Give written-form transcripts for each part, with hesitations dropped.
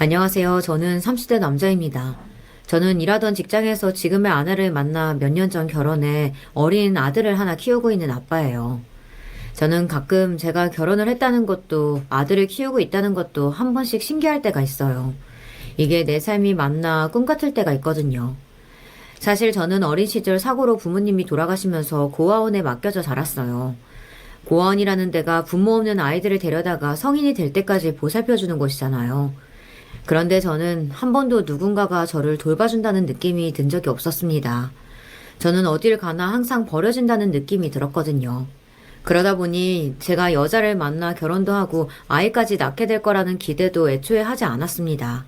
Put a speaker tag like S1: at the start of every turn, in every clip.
S1: 안녕하세요. 저는 30대 남자입니다. 저는 일하던 직장에서 지금의 아내를 만나 몇 년 전 결혼해 어린 아들을 하나 키우고 있는 아빠예요. 저는 가끔 제가 결혼을 했다는 것도 아들을 키우고 있다는 것도 한 번씩 신기할 때가 있어요. 이게 내 삶이 맞나 꿈 같을 때가 있거든요. 사실 저는 어린 시절 사고로 부모님이 돌아가시면서 고아원에 맡겨져 자랐어요. 고아원이라는 데가 부모 없는 아이들을 데려다가 성인이 될 때까지 보살펴주는 곳이잖아요. 그런데 저는 한 번도 누군가가 저를 돌봐준다는 느낌이 든 적이 없었습니다. 저는 어딜 가나 항상 버려진다는 느낌이 들었거든요. 그러다 보니 제가 여자를 만나 결혼도 하고 아이까지 낳게 될 거라는 기대도 애초에 하지 않았습니다.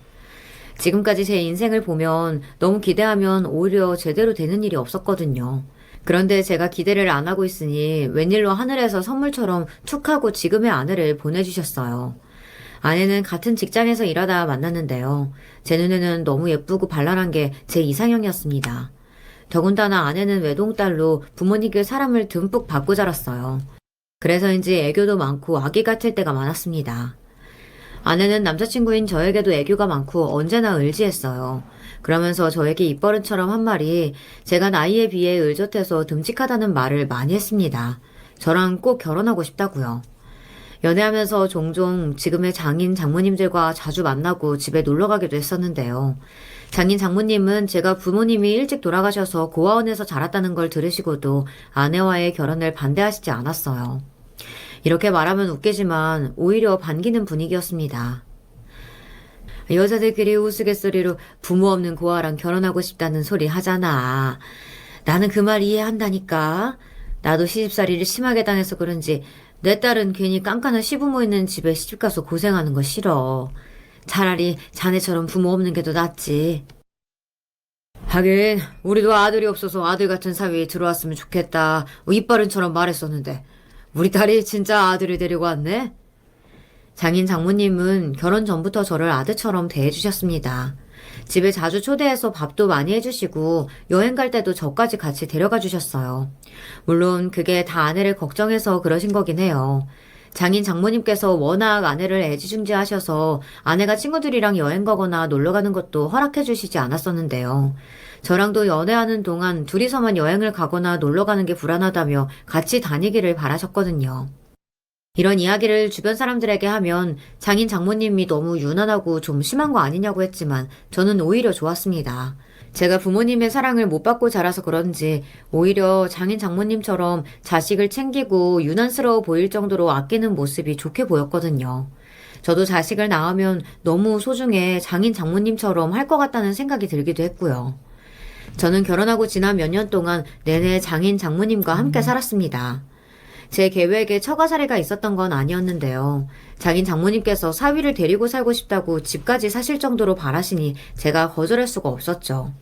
S1: 지금까지 제 인생을 보면 너무 기대하면 오히려 제대로 되는 일이 없었거든요. 그런데 제가 기대를 안 하고 있으니 웬일로 하늘에서 선물처럼 툭 하고 지금의 아내를 보내주셨어요. 아내는 같은 직장에서 일하다 만났는데요. 제 눈에는 너무 예쁘고 발랄한 게 제 이상형이었습니다. 더군다나 아내는 외동딸로 부모님께 사랑을 듬뿍 받고 자랐어요. 그래서인지 애교도 많고 아기 같을 때가 많았습니다. 아내는 남자친구인 저에게도 애교가 많고 언제나 의지했어요. 그러면서 저에게 입버릇처럼 한 말이 제가 나이에 비해 의젓해서 듬직하다는 말을 많이 했습니다. 저랑 꼭 결혼하고 싶다고요. 연애하면서 종종 지금의 장인 장모님들과 자주 만나고 집에 놀러 가기도 했었는데요. 장인 장모님은 제가 부모님이 일찍 돌아가셔서 고아원에서 자랐다는 걸 들으시고도 아내와의 결혼을 반대하시지 않았어요. 이렇게 말하면 웃기지만 오히려 반기는 분위기였습니다. 여자들끼리 우스갯소리로 부모 없는 고아랑 결혼하고 싶다는 소리 하잖아. 나는 그 말 이해한다니까. 나도 시집살이를 심하게 당해서 그런지 내 딸은 괜히 깐깐한 시부모 있는 집에 시집가서 고생하는 거 싫어. 차라리 자네처럼 부모 없는 게 더 낫지. 하긴 우리도 아들이 없어서 아들 같은 사위에 들어왔으면 좋겠다. 입버릇처럼 말했었는데 우리 딸이 진짜 아들을 데리고 왔네. 장인 장모님은 결혼 전부터 저를 아들처럼 대해주셨습니다. 집에 자주 초대해서 밥도 많이 해주시고 여행 갈 때도 저까지 같이 데려가 주셨어요. 물론 그게 다 아내를 걱정해서 그러신 거긴 해요. 장인 장모님께서 워낙 아내를 애지중지하셔서 아내가 친구들이랑 여행 가거나 놀러 가는 것도 허락해 주시지 않았었는데요. 저랑도 연애하는 동안 둘이서만 여행을 가거나 놀러 가는 게 불안하다며 같이 다니기를 바라셨거든요. 이런 이야기를 주변 사람들에게 하면 장인 장모님이 너무 유난하고 좀 심한 거 아니냐고 했지만 저는 오히려 좋았습니다. 제가 부모님의 사랑을 못 받고 자라서 그런지 오히려 장인 장모님처럼 자식을 챙기고 유난스러워 보일 정도로 아끼는 모습이 좋게 보였거든요. 저도 자식을 낳으면 너무 소중해 장인 장모님처럼 할 것 같다는 생각이 들기도 했고요. 저는 결혼하고 지난 몇 년 동안 내내 장인 장모님과 함께 살았습니다. 제 계획에 처가살이가 있었던 건 아니었는데요. 장인 장모님께서 사위를 데리고 살고 싶다고 집까지 사실 정도로 바라시니 제가 거절할 수가 없었죠.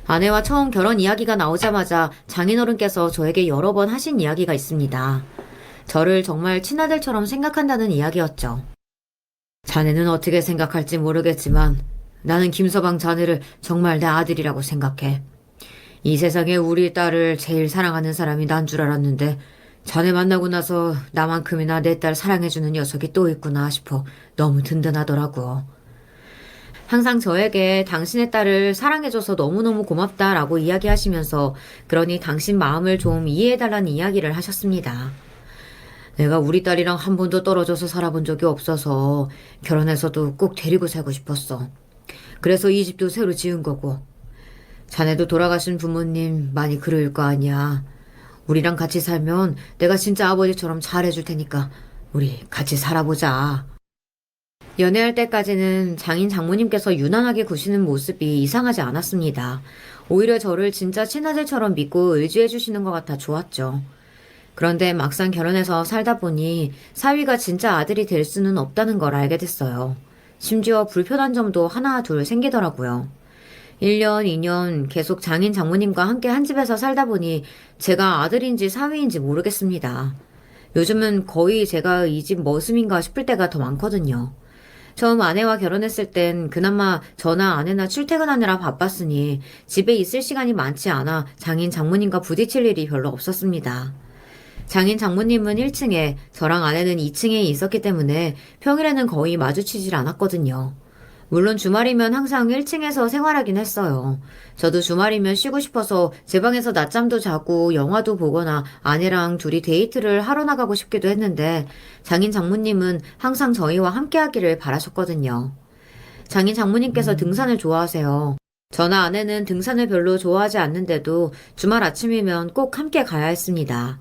S1: 아내와 처음 결혼 이야기가 나오자마자 장인어른께서 저에게 여러 번 하신 이야기가 있습니다. 저를 정말 친아들처럼 생각한다는 이야기였죠. 자네는 어떻게 생각할지 모르겠지만 나는 김서방 자네를 정말 내 아들이라고 생각해. 이 세상에 우리 딸을 제일 사랑하는 사람이 난 줄 알았는데 자네 만나고 나서 나만큼이나 내 딸 사랑해주는 녀석이 또 있구나 싶어 너무 든든하더라고. 항상 저에게 당신의 딸을 사랑해줘서 너무너무 고맙다라고 이야기하시면서 그러니 당신 마음을 좀 이해해달라는 이야기를 하셨습니다. 내가 우리 딸이랑 한 번도 떨어져서 살아본 적이 없어서 결혼해서도 꼭 데리고 살고 싶었어. 그래서 이 집도 새로 지은 거고. 자네도 돌아가신 부모님 많이 그리울 거 아니야. 우리랑 같이 살면 내가 진짜 아버지처럼 잘해줄 테니까 우리 같이 살아보자. 연애할 때까지는 장인 장모님께서 유난하게 구시는 모습이 이상하지 않았습니다. 오히려 저를 진짜 친아들처럼 믿고 의지해주시는 것 같아 좋았죠. 그런데 막상 결혼해서 살다 보니 사위가 진짜 아들이 될 수는 없다는 걸 알게 됐어요. 심지어 불편한 점도 하나 둘 생기더라고요. 1년, 2년 계속 장인 장모님과 함께 한 집에서 살다 보니 제가 아들인지 사위인지 모르겠습니다. 요즘은 거의 제가 이 집 머슴인가 싶을 때가 더 많거든요. 처음 아내와 결혼했을 땐 그나마 저나 아내나 출퇴근하느라 바빴으니 집에 있을 시간이 많지 않아 장인 장모님과 부딪힐 일이 별로 없었습니다. 장인 장모님은 1층에 저랑 아내는 2층에 있었기 때문에 평일에는 거의 마주치질 않았거든요. 물론 주말이면 항상 1층에서 생활하긴 했어요. 저도 주말이면 쉬고 싶어서 제 방에서 낮잠도 자고 영화도 보거나 아내랑 둘이 데이트를 하러 나가고 싶기도 했는데 장인 장모님은 항상 저희와 함께 하기를 바라셨거든요. 장인 장모님께서 등산을 좋아하세요. 저나 아내는 등산을 별로 좋아하지 않는데도 주말 아침이면 꼭 함께 가야 했습니다.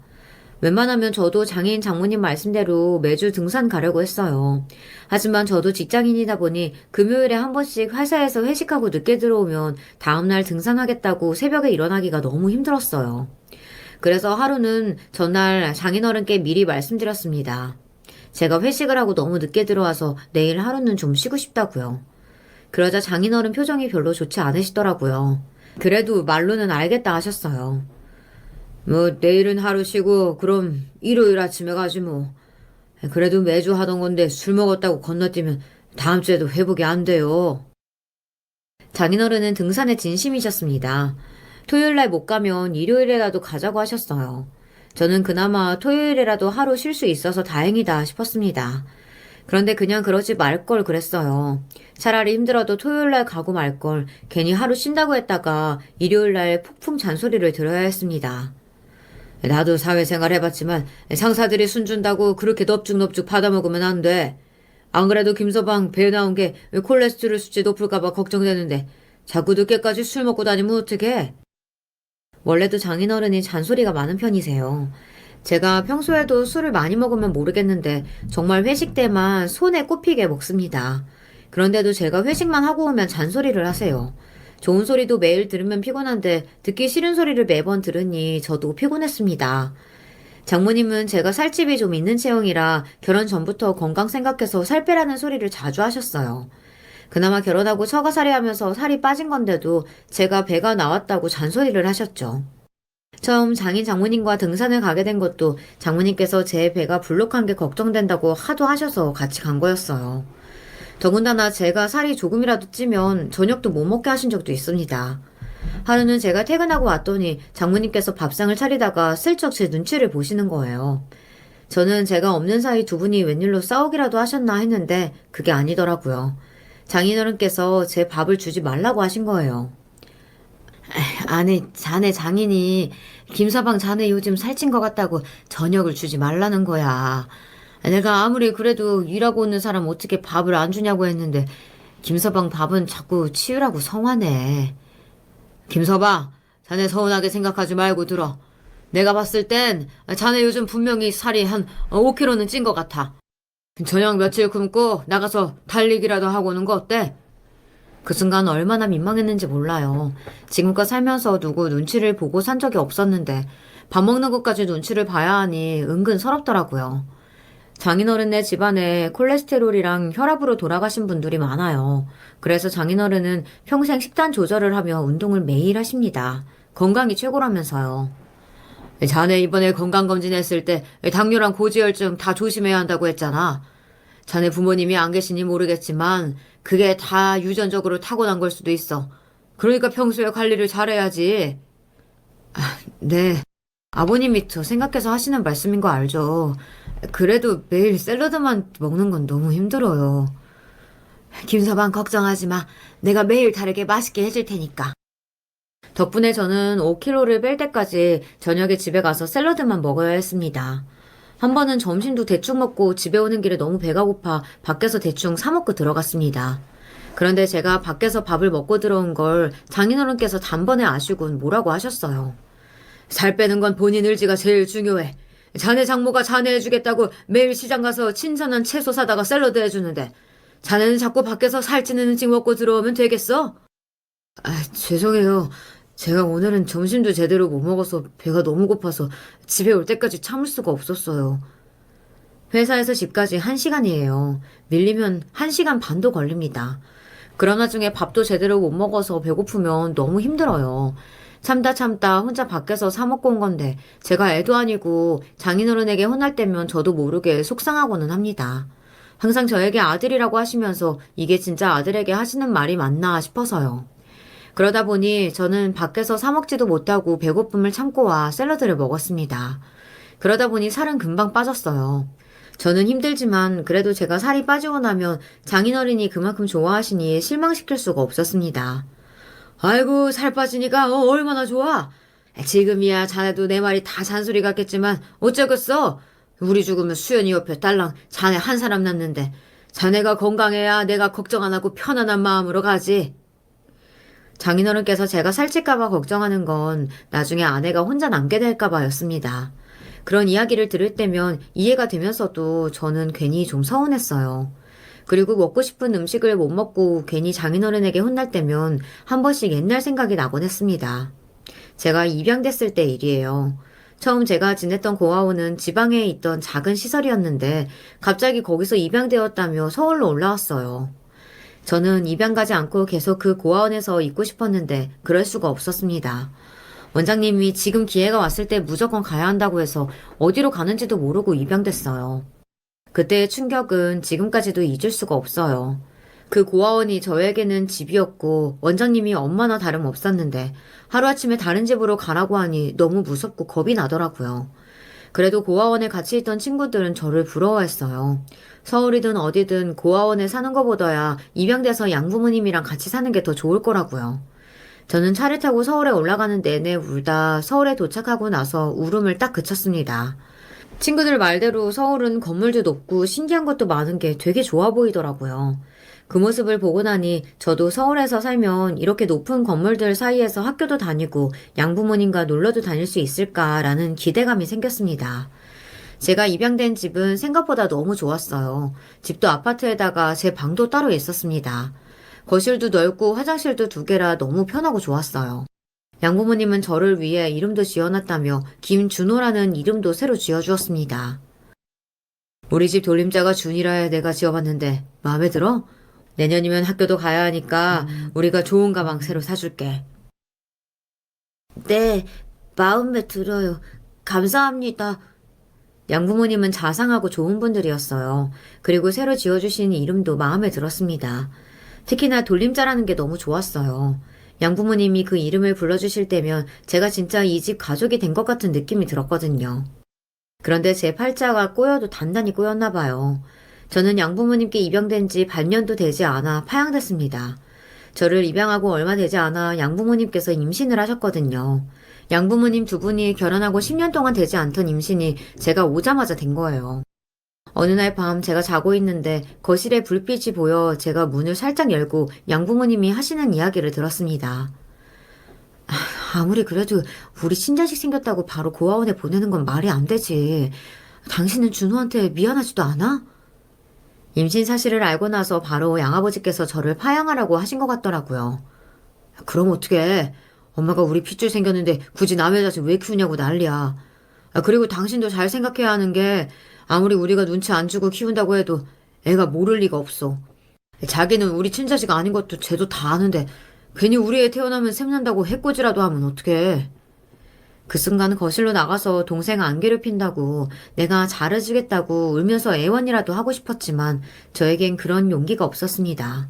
S1: 웬만하면 저도 장인 장모님 말씀대로 매주 등산 가려고 했어요. 하지만 저도 직장인이다 보니 금요일에 한 번씩 회사에서 회식하고 늦게 들어오면 다음날 등산하겠다고 새벽에 일어나기가 너무 힘들었어요. 그래서 하루는 전날 장인어른께 미리 말씀드렸습니다. 제가 회식을 하고 너무 늦게 들어와서 내일 하루는 좀 쉬고 싶다고요. 그러자 장인어른 표정이 별로 좋지 않으시더라고요. 그래도 말로는 알겠다 하셨어요. 뭐 내일은 하루 쉬고 그럼 일요일 아침에 가지 뭐. 그래도 매주 하던 건데 술 먹었다고 건너뛰면 다음 주에도 회복이 안 돼요. 장인어른은 등산에 진심이셨습니다. 토요일날 못 가면 일요일에라도 가자고 하셨어요. 저는 그나마 토요일에라도 하루 쉴 수 있어서 다행이다 싶었습니다. 그런데 그냥 그러지 말 걸 그랬어요. 차라리 힘들어도 토요일날 가고 말 걸 괜히 하루 쉰다고 했다가 일요일날 폭풍 잔소리를 들어야 했습니다. 나도 사회생활 해봤지만 상사들이 순준다고 그렇게 넙죽넙죽 받아먹으면 안 돼. 안 그래도 김서방 배 나온 게 콜레스테롤 수치 높을까봐 걱정되는데 자꾸 늦게까지 술 먹고 다니면 어떡해? 원래도 장인어른이 잔소리가 많은 편이세요. 제가 평소에도 술을 많이 먹으면 모르겠는데 정말 회식 때만 손에 꼽히게 먹습니다. 그런데도 제가 회식만 하고 오면 잔소리를 하세요. 좋은 소리도 매일 들으면 피곤한데 듣기 싫은 소리를 매번 들으니 저도 피곤했습니다. 장모님은 제가 살집이 좀 있는 체형이라 결혼 전부터 건강 생각해서 살 빼라는 소리를 자주 하셨어요. 그나마 결혼하고 처가살이 하면서 살이 빠진 건데도 제가 배가 나왔다고 잔소리를 하셨죠. 처음 장인 장모님과 등산을 가게 된 것도 장모님께서 제 배가 불룩한 게 걱정된다고 하도 하셔서 같이 간 거였어요. 더군다나 제가 살이 조금이라도 찌면 저녁도 못 먹게 하신 적도 있습니다. 하루는 제가 퇴근하고 왔더니 장모님께서 밥상을 차리다가 슬쩍 제 눈치를 보시는 거예요. 저는 제가 없는 사이 두 분이 웬일로 싸우기라도 하셨나 했는데 그게 아니더라고요. 장인어른께서 제 밥을 주지 말라고 하신 거예요. 아니, 자네 장인이 김서방 자네 요즘 살찐 것 같다고 저녁을 주지 말라는 거야. 내가 아무리 그래도 일하고 오는 사람 어떻게 밥을 안 주냐고 했는데 김서방 밥은 자꾸 치우라고 성화네. 김서방, 자네 서운하게 생각하지 말고 들어. 내가 봤을 땐 자네 요즘 분명히 살이 한 5kg는 찐 것 같아. 저녁 며칠 굶고 나가서 달리기라도 하고 오는 거 어때? 그 순간 얼마나 민망했는지 몰라요. 지금껏 살면서 누구 눈치를 보고 산 적이 없었는데 밥 먹는 것까지 눈치를 봐야 하니 은근 서럽더라고요. 장인어른네 집안에 콜레스테롤이랑 혈압으로 돌아가신 분들이 많아요. 그래서 장인어른은 평생 식단 조절을 하며 운동을 매일 하십니다. 건강이 최고라면서요. 자네 이번에 건강검진했을 때 당뇨랑 고지혈증 다 조심해야 한다고 했잖아. 자네 부모님이 안 계시니 모르겠지만 그게 다 유전적으로 타고난 걸 수도 있어. 그러니까 평소에 관리를 잘해야지. 네. 아버님이 저 생각해서 하시는 말씀인 거 알죠. 그래도 매일 샐러드만 먹는 건 너무 힘들어요. 김서방 걱정하지 마. 내가 매일 다르게 맛있게 해줄 테니까. 덕분에 저는 5kg를 뺄 때까지 저녁에 집에 가서 샐러드만 먹어야 했습니다. 한 번은 점심도 대충 먹고 집에 오는 길에 너무 배가 고파 밖에서 대충 사 먹고 들어갔습니다. 그런데 제가 밖에서 밥을 먹고 들어온 걸 장인어른께서 단번에 아시곤 뭐라고 하셨어요. 살 빼는 건 본인 의지가 제일 중요해. 자네 장모가 자네 해주겠다고 매일 시장 가서 신선한 채소 사다가 샐러드 해주는데 자네는 자꾸 밖에서 살찌는 음식 먹고 들어오면 되겠어? 죄송해요. 제가 오늘은 점심도 제대로 못 먹어서 배가 너무 고파서 집에 올 때까지 참을 수가 없었어요. 회사에서 집까지 1시간이에요. 밀리면 1시간 반도 걸립니다. 그런 와중에 밥도 제대로 못 먹어서 배고프면 너무 힘들어요. 참다 혼자 밖에서 사 먹고 온 건데 제가 애도 아니고 장인어른에게 혼날 때면 저도 모르게 속상하고는 합니다. 항상 저에게 아들이라고 하시면서 이게 진짜 아들에게 하시는 말이 맞나 싶어서요. 그러다 보니 저는 밖에서 사 먹지도 못하고 배고픔을 참고 와 샐러드를 먹었습니다. 그러다 보니 살은 금방 빠졌어요. 저는 힘들지만 그래도 제가 살이 빠지고 나면 장인어른이 그만큼 좋아하시니 실망시킬 수가 없었습니다. 아이고, 살 빠지니까 얼마나 좋아. 지금이야 자네도 내 말이 다 잔소리 같겠지만 어쩌겠어. 우리 죽으면 수연이 옆에 딸랑 자네 한 사람 남는데 자네가 건강해야 내가 걱정 안 하고 편안한 마음으로 가지. 장인어른께서 제가 살찔까봐 걱정하는 건 나중에 아내가 혼자 남게 될까봐였습니다. 그런 이야기를 들을 때면 이해가 되면서도 저는 괜히 좀 서운했어요. 그리고 먹고 싶은 음식을 못 먹고 괜히 장인어른에게 혼날 때면 한 번씩 옛날 생각이 나곤 했습니다. 제가 입양됐을 때 일이에요. 처음 제가 지냈던 고아원은 지방에 있던 작은 시설이었는데 갑자기 거기서 입양되었다며 서울로 올라왔어요. 저는 입양 가지 않고 계속 그 고아원에서 있고 싶었는데 그럴 수가 없었습니다. 원장님이 지금 기회가 왔을 때 무조건 가야 한다고 해서 어디로 가는지도 모르고 입양됐어요. 그때의 충격은 지금까지도 잊을 수가 없어요. 그 고아원이 저에게는 집이었고 원장님이 엄마나 다름없었는데 하루아침에 다른 집으로 가라고 하니 너무 무섭고 겁이 나더라고요. 그래도 고아원에 같이 있던 친구들은 저를 부러워했어요. 서울이든 어디든 고아원에 사는 것보다야 입양돼서 양부모님이랑 같이 사는 게 더 좋을 거라고요. 저는 차를 타고 서울에 올라가는 내내 울다 서울에 도착하고 나서 울음을 딱 그쳤습니다. 친구들 말대로 서울은 건물도 높고 신기한 것도 많은 게 되게 좋아 보이더라고요. 그 모습을 보고 나니 저도 서울에서 살면 이렇게 높은 건물들 사이에서 학교도 다니고 양부모님과 놀러도 다닐 수 있을까라는 기대감이 생겼습니다. 제가 입양된 집은 생각보다 너무 좋았어요. 집도 아파트에다가 제 방도 따로 있었습니다. 거실도 넓고 화장실도 2개라 너무 편하고 좋았어요. 양부모님은 저를 위해 이름도 지어놨다며 김준호라는 이름도 새로 지어주었습니다. 우리 집 돌림자가 준이라 해 내가 지어봤는데 마음에 들어? 내년이면 학교도 가야 하니까 우리가 좋은 가방 새로 사줄게. 네, 마음에 들어요. 감사합니다. 양부모님은 자상하고 좋은 분들이었어요. 그리고 새로 지어주신 이름도 마음에 들었습니다. 특히나 돌림자라는 게 너무 좋았어요. 양부모님이 그 이름을 불러주실 때면 제가 진짜 이 집 가족이 된 것 같은 느낌이 들었거든요. 그런데 제 팔자가 꼬여도 단단히 꼬였나 봐요. 저는 양부모님께 입양된 지 반년도 되지 않아 파양됐습니다. 저를 입양하고 얼마 되지 않아 양부모님께서 임신을 하셨거든요. 양부모님 2분이 결혼하고 10년 동안 되지 않던 임신이 제가 오자마자 된 거예요. 어느 날 밤 제가 자고 있는데 거실에 불빛이 보여 제가 문을 살짝 열고 양부모님이 하시는 이야기를 들었습니다. 아무리 그래도 우리 친자식 생겼다고 바로 고아원에 보내는 건 말이 안 되지. 당신은 준호한테 미안하지도 않아? 임신 사실을 알고 나서 바로 양아버지께서 저를 파양하라고 하신 것 같더라고요. 그럼 어떡해. 엄마가 우리 핏줄 생겼는데 굳이 남의 자식 왜 키우냐고 난리야. 그리고 당신도 잘 생각해야 하는 게 아무리 우리가 눈치 안 주고 키운다고 해도 애가 모를 리가 없어. 자기는 우리 친자식 아닌 것도 쟤도 다 아는데 괜히 우리 애 태어나면 샘난다고 해코지라도 하면 어떡해. 그 순간 거실로 나가서 동생 안 괴롭힌다고 내가 잘해주겠다고 울면서 애원이라도 하고 싶었지만 저에겐 그런 용기가 없었습니다.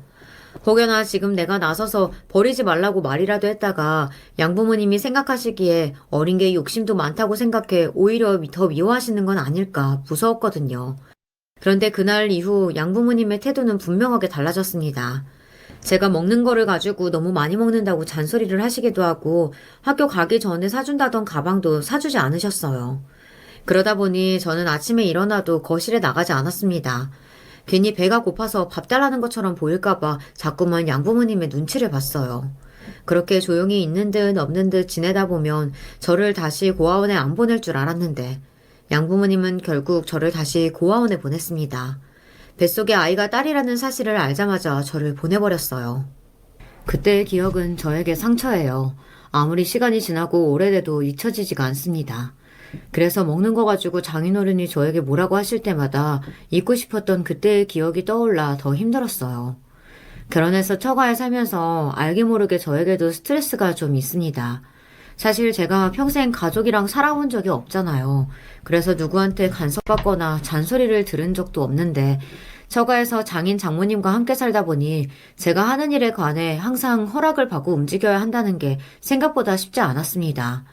S1: 혹여나 지금 내가 나서서 버리지 말라고 말이라도 했다가 양부모님이 생각하시기에 어린 게 욕심도 많다고 생각해 오히려 더 미워하시는 건 아닐까 무서웠거든요. 그런데 그날 이후 양부모님의 태도는 분명하게 달라졌습니다. 제가 먹는 거를 가지고 너무 많이 먹는다고 잔소리를 하시기도 하고 학교 가기 전에 사준다던 가방도 사주지 않으셨어요. 그러다 보니 저는 아침에 일어나도 거실에 나가지 않았습니다. 괜히 배가 고파서 밥 달라는 것처럼 보일까봐 자꾸만 양부모님의 눈치를 봤어요. 그렇게 조용히 있는 듯 없는 듯 지내다 보면 저를 다시 고아원에 안 보낼 줄 알았는데 양부모님은 결국 저를 다시 고아원에 보냈습니다. 뱃속에 아이가 딸이라는 사실을 알자마자 저를 보내버렸어요. 그때의 기억은 저에게 상처예요. 아무리 시간이 지나고 오래돼도 잊혀지지가 않습니다. 그래서 먹는 거 가지고 장인어른이 저에게 뭐라고 하실 때마다 잊고 싶었던 그때의 기억이 떠올라 더 힘들었어요. 결혼해서 처가에 살면서 알게 모르게 저에게도 스트레스가 좀 있습니다. 사실 제가 평생 가족이랑 살아본 적이 없잖아요. 그래서 누구한테 간섭받거나 잔소리를 들은 적도 없는데 처가에서 장인 장모님과 함께 살다 보니 제가 하는 일에 관해 항상 허락을 받고 움직여야 한다는 게 생각보다 쉽지 않았습니다.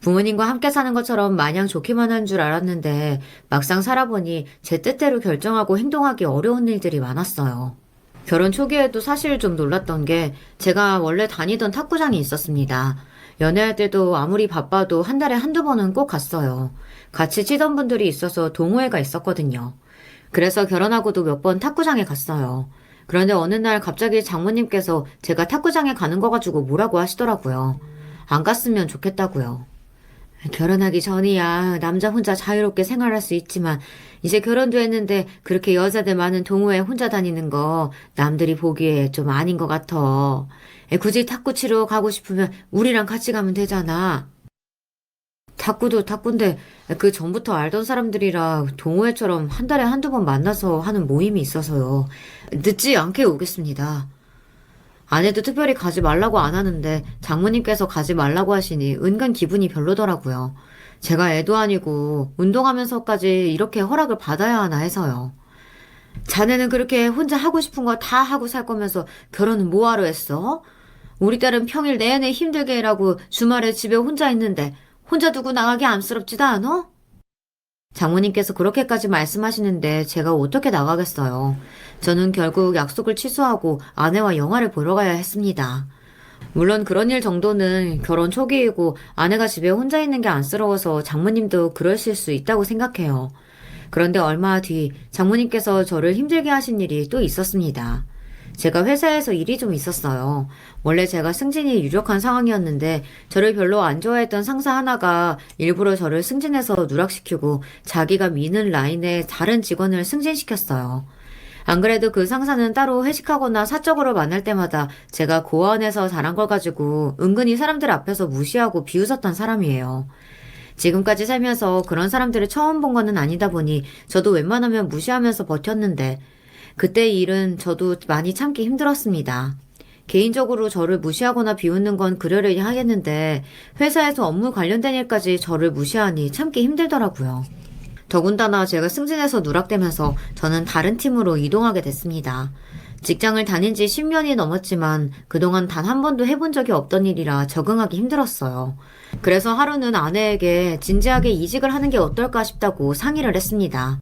S1: 부모님과 함께 사는 것처럼 마냥 좋기만 한 줄 알았는데 막상 살아보니 제 뜻대로 결정하고 행동하기 어려운 일들이 많았어요. 결혼 초기에도 사실 좀 놀랐던 게 제가 원래 다니던 탁구장이 있었습니다. 연애할 때도 아무리 바빠도 한 달에 한두 번은 꼭 갔어요. 같이 치던 분들이 있어서 동호회가 있었거든요. 그래서 결혼하고도 몇 번 탁구장에 갔어요. 그런데 어느 날 갑자기 장모님께서 제가 탁구장에 가는 거 가지고 뭐라고 하시더라고요. 안 갔으면 좋겠다고요. 결혼하기 전이야 남자 혼자 자유롭게 생활할 수 있지만 이제 결혼도 했는데 그렇게 여자들 많은 동호회 혼자 다니는 거 남들이 보기에 좀 아닌 것 같아. 굳이 탁구 치러 가고 싶으면 우리랑 같이 가면 되잖아. 탁구도 탁구인데 그 전부터 알던 사람들이라 동호회처럼 한 달에 한두 번 만나서 하는 모임이 있어서요. 늦지 않게 오겠습니다. 아내도 특별히 가지 말라고 안 하는데 장모님께서 가지 말라고 하시니 은근 기분이 별로더라고요. 제가 애도 아니고 운동하면서까지 이렇게 허락을 받아야 하나 해서요. 자네는 그렇게 혼자 하고 싶은 거 다 하고 살 거면서 결혼은 뭐하러 했어? 우리 딸은 평일 내내 힘들게 일하고 주말에 집에 혼자 있는데 혼자 두고 나가기 안쓰럽지도 않아? 장모님께서 그렇게까지 말씀하시는데 제가 어떻게 나가겠어요. 저는 결국 약속을 취소하고 아내와 영화를 보러 가야 했습니다. 물론 그런 일 정도는 결혼 초기이고 아내가 집에 혼자 있는 게 안쓰러워서 장모님도 그러실 수 있다고 생각해요. 그런데 얼마 뒤 장모님께서 저를 힘들게 하신 일이 또 있었습니다. 제가 회사에서 일이 좀 있었어요. 원래 제가 승진이 유력한 상황이었는데 저를 별로 안 좋아했던 상사 하나가 일부러 저를 승진해서 누락시키고 자기가 미는 라인에 다른 직원을 승진시켰어요. 안 그래도 그 상사는 따로 회식하거나 사적으로 만날 때마다 제가 고아원에서 잘한 걸 가지고 은근히 사람들 앞에서 무시하고 비웃었던 사람이에요. 지금까지 살면서 그런 사람들을 처음 본 거는 아니다 보니 저도 웬만하면 무시하면서 버텼는데 그때 일은 저도 많이 참기 힘들었습니다. 개인적으로 저를 무시하거나 비웃는 건 그러려니 하겠는데 회사에서 업무 관련된 일까지 저를 무시하니 참기 힘들더라고요. 더군다나 제가 승진해서 누락되면서 저는 다른 팀으로 이동하게 됐습니다. 직장을 다닌 지 10년이 넘었지만 그동안 단 한 번도 해본 적이 없던 일이라 적응하기 힘들었어요. 그래서 하루는 아내에게 진지하게 이직을 하는 게 어떨까 싶다고 상의를 했습니다.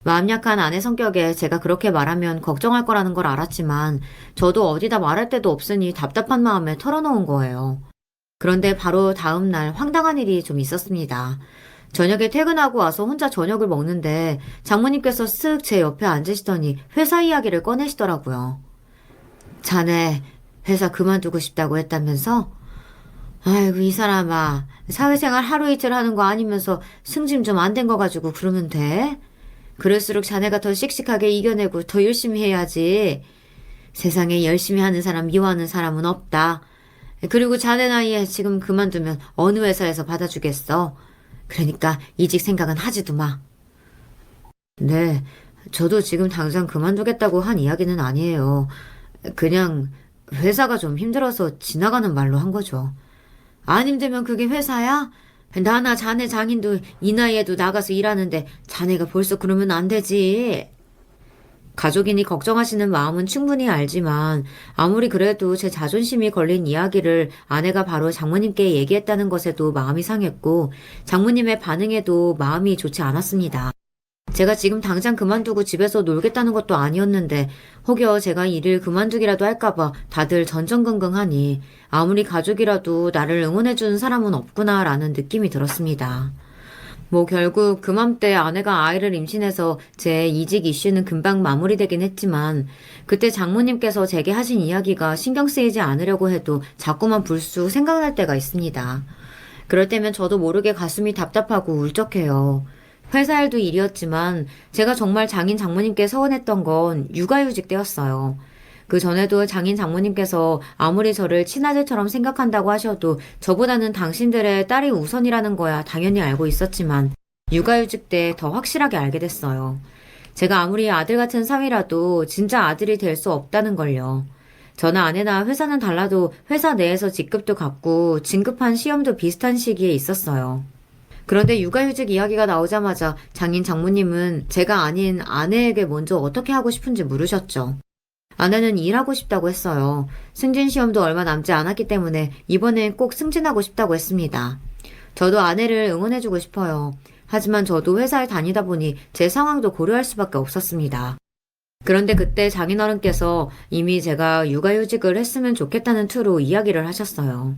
S1: 마음 약한 아내 성격에 제가 그렇게 말하면 걱정할 거라는 걸 알았지만 저도 어디다 말할 데도 없으니 답답한 마음에 털어놓은 거예요. 그런데 바로 다음 날 황당한 일이 좀 있었습니다. 저녁에 퇴근하고 와서 혼자 저녁을 먹는데 장모님께서 쓱 제 옆에 앉으시더니 회사 이야기를 꺼내시더라고요. 자네 회사 그만두고 싶다고 했다면서? 아이고 이 사람아 사회생활 하루 이틀 하는 거 아니면서 승진 좀 안 된 거 가지고 그러면 돼? 그럴수록 자네가 더 씩씩하게 이겨내고 더 열심히 해야지. 세상에 열심히 하는 사람 미워하는 사람은 없다. 그리고 자네 나이에 지금 그만두면 어느 회사에서 받아주겠어. 그러니까 이직 생각은 하지도 마. 네, 저도 지금 당장 그만두겠다고 한 이야기는 아니에요. 그냥 회사가 좀 힘들어서 지나가는 말로 한 거죠. 안 힘들면 그게 회사야? 나나 자네 장인도 이 나이에도 나가서 일하는데 자네가 벌써 그러면 안 되지. 가족이니 걱정하시는 마음은 충분히 알지만 아무리 그래도 제 자존심이 걸린 이야기를 아내가 바로 장모님께 얘기했다는 것에도 마음이 상했고 장모님의 반응에도 마음이 좋지 않았습니다. 제가 지금 당장 그만두고 집에서 놀겠다는 것도 아니었는데 혹여 제가 일을 그만두기라도 할까봐 다들 전전긍긍하니 아무리 가족이라도 나를 응원해주는 사람은 없구나라는 느낌이 들었습니다. 뭐 결국 그맘때 아내가 아이를 임신해서 제 이직 이슈는 금방 마무리되긴 했지만 그때 장모님께서 제게 하신 이야기가 신경 쓰이지 않으려고 해도 자꾸만 불쑥 생각날 때가 있습니다. 그럴 때면 저도 모르게 가슴이 답답하고 울적해요. 회사 일도 일이었지만 제가 정말 장인 장모님께 서운했던 건 육아휴직 때였어요. 그 전에도 장인 장모님께서 아무리 저를 친아들처럼 생각한다고 하셔도 저보다는 당신들의 딸이 우선이라는 거야 당연히 알고 있었지만 육아휴직 때 더 확실하게 알게 됐어요. 제가 아무리 아들 같은 사위라도 진짜 아들이 될 수 없다는 걸요. 저나 아내나 회사는 달라도 회사 내에서 직급도 같고 진급한 시험도 비슷한 시기에 있었어요. 그런데 육아휴직 이야기가 나오자마자 장인 장모님은 제가 아닌 아내에게 먼저 어떻게 하고 싶은지 물으셨죠. 아내는 일하고 싶다고 했어요. 승진 시험도 얼마 남지 않았기 때문에 이번엔 꼭 승진하고 싶다고 했습니다. 저도 아내를 응원해주고 싶어요. 하지만 저도 회사에 다니다 보니 제 상황도 고려할 수밖에 없었습니다. 그런데 그때 장인어른께서 이미 제가 육아휴직을 했으면 좋겠다는 투로 이야기를 하셨어요.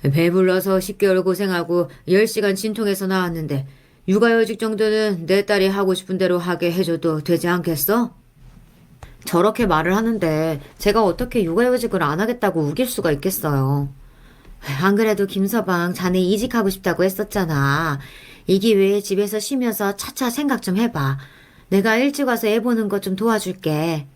S1: 배불러서 10개월 고생하고 10시간 진통해서 나왔는데 육아휴직 정도는 내 딸이 하고 싶은 대로 하게 해줘도 되지 않겠어? 저렇게 말을 하는데 제가 어떻게 육아휴직을 안 하겠다고 우길 수가 있겠어요. 안 그래도 김서방 자네 이직하고 싶다고 했었잖아. 이 기회에 집에서 쉬면서 차차 생각 좀 해봐. 내가 일찍 와서 애 보는 것 좀 도와줄게.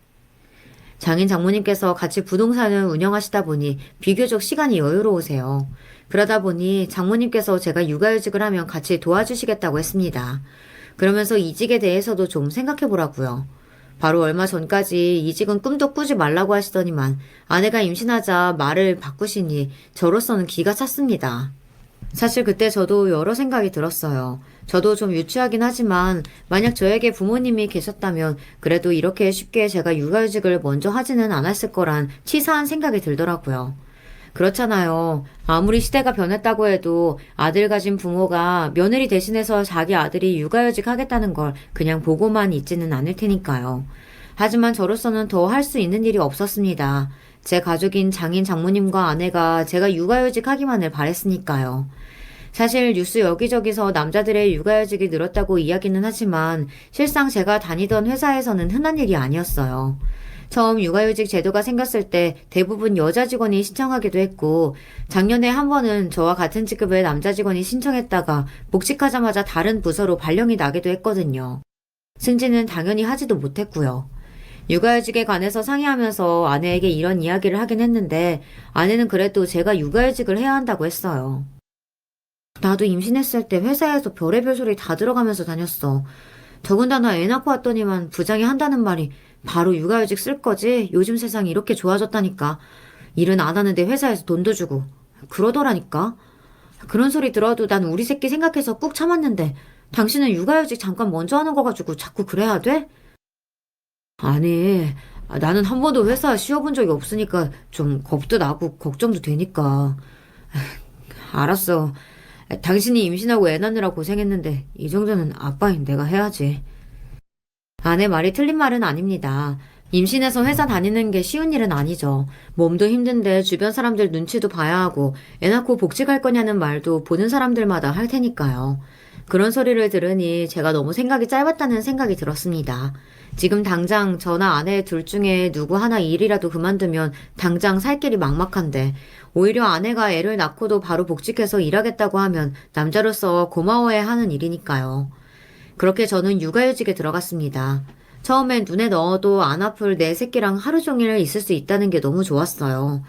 S1: 장인 장모님께서 같이 부동산을 운영하시다 보니 비교적 시간이 여유로우세요. 그러다 보니 장모님께서 제가 육아휴직을 하면 같이 도와주시겠다고 했습니다. 그러면서 이직에 대해서도 좀 생각해 보라고요. 바로 얼마 전까지 이직은 꿈도 꾸지 말라고 하시더니만 아내가 임신하자 말을 바꾸시니 저로서는 기가 찼습니다. 사실 그때 저도 여러 생각이 들었어요. 저도 좀 유치하긴 하지만 만약 저에게 부모님이 계셨다면 그래도 이렇게 쉽게 제가 육아휴직을 먼저 하지는 않았을 거란 치사한 생각이 들더라고요. 그렇잖아요. 아무리 시대가 변했다고 해도 아들 가진 부모가 며느리 대신해서 자기 아들이 육아휴직 하겠다는 걸 그냥 보고만 있지는 않을 테니까요. 하지만 저로서는 더 할 수 있는 일이 없었습니다. 제 가족인 장인 장모님과 아내가 제가 육아휴직 하기만을 바랬으니까요. 사실 뉴스 여기저기서 남자들의 육아휴직이 늘었다고 이야기는 하지만 실상 제가 다니던 회사에서는 흔한 일이 아니었어요. 처음 육아휴직 제도가 생겼을 때 대부분 여자 직원이 신청하기도 했고 작년에 한 번은 저와 같은 직급의 남자 직원이 신청했다가 복직하자마자 다른 부서로 발령이 나기도 했거든요. 승진은 당연히 하지도 못했고요. 육아휴직에 관해서 상의하면서 아내에게 이런 이야기를 하긴 했는데 아내는 그래도 제가 육아휴직을 해야 한다고 했어요. 나도 임신했을 때 회사에서 별의별 소리 다 들어가면서 다녔어. 더군다나 애 낳고 왔더니만 부장이 한다는 말이 바로 육아휴직 쓸 거지? 요즘 세상이 이렇게 좋아졌다니까. 일은 안 하는데 회사에서 돈도 주고. 그러더라니까. 그런 소리 들어도 난 우리 새끼 생각해서 꾹 참았는데 당신은 육아휴직 잠깐 먼저 하는 거 가지고 자꾸 그래야 돼? 아니, 나는 한 번도 회사 쉬어본 적이 없으니까 좀 겁도 나고 걱정도 되니까. 알았어. 당신이 임신하고 애 낳느라 고생했는데 이 정도는 아빠인 내가 해야지. 아내 말이 틀린 말은 아닙니다. 임신해서 회사 다니는 게 쉬운 일은 아니죠. 몸도 힘든데 주변 사람들 눈치도 봐야 하고 애 낳고 복직할 거냐는 말도 보는 사람들마다 할 테니까요. 그런 소리를 들으니 제가 너무 생각이 짧았다는 생각이 들었습니다. 지금 당장 저나 아내 둘 중에 누구 하나 일이라도 그만두면 당장 살 길이 막막한데 오히려 아내가 애를 낳고도 바로 복직해서 일하겠다고 하면 남자로서 고마워해야 하는 일이니까요. 그렇게 저는 육아휴직에 들어갔습니다. 처음엔 눈에 넣어도 안 아플 내 새끼랑 하루 종일 있을 수 있다는 게 너무 좋았어요.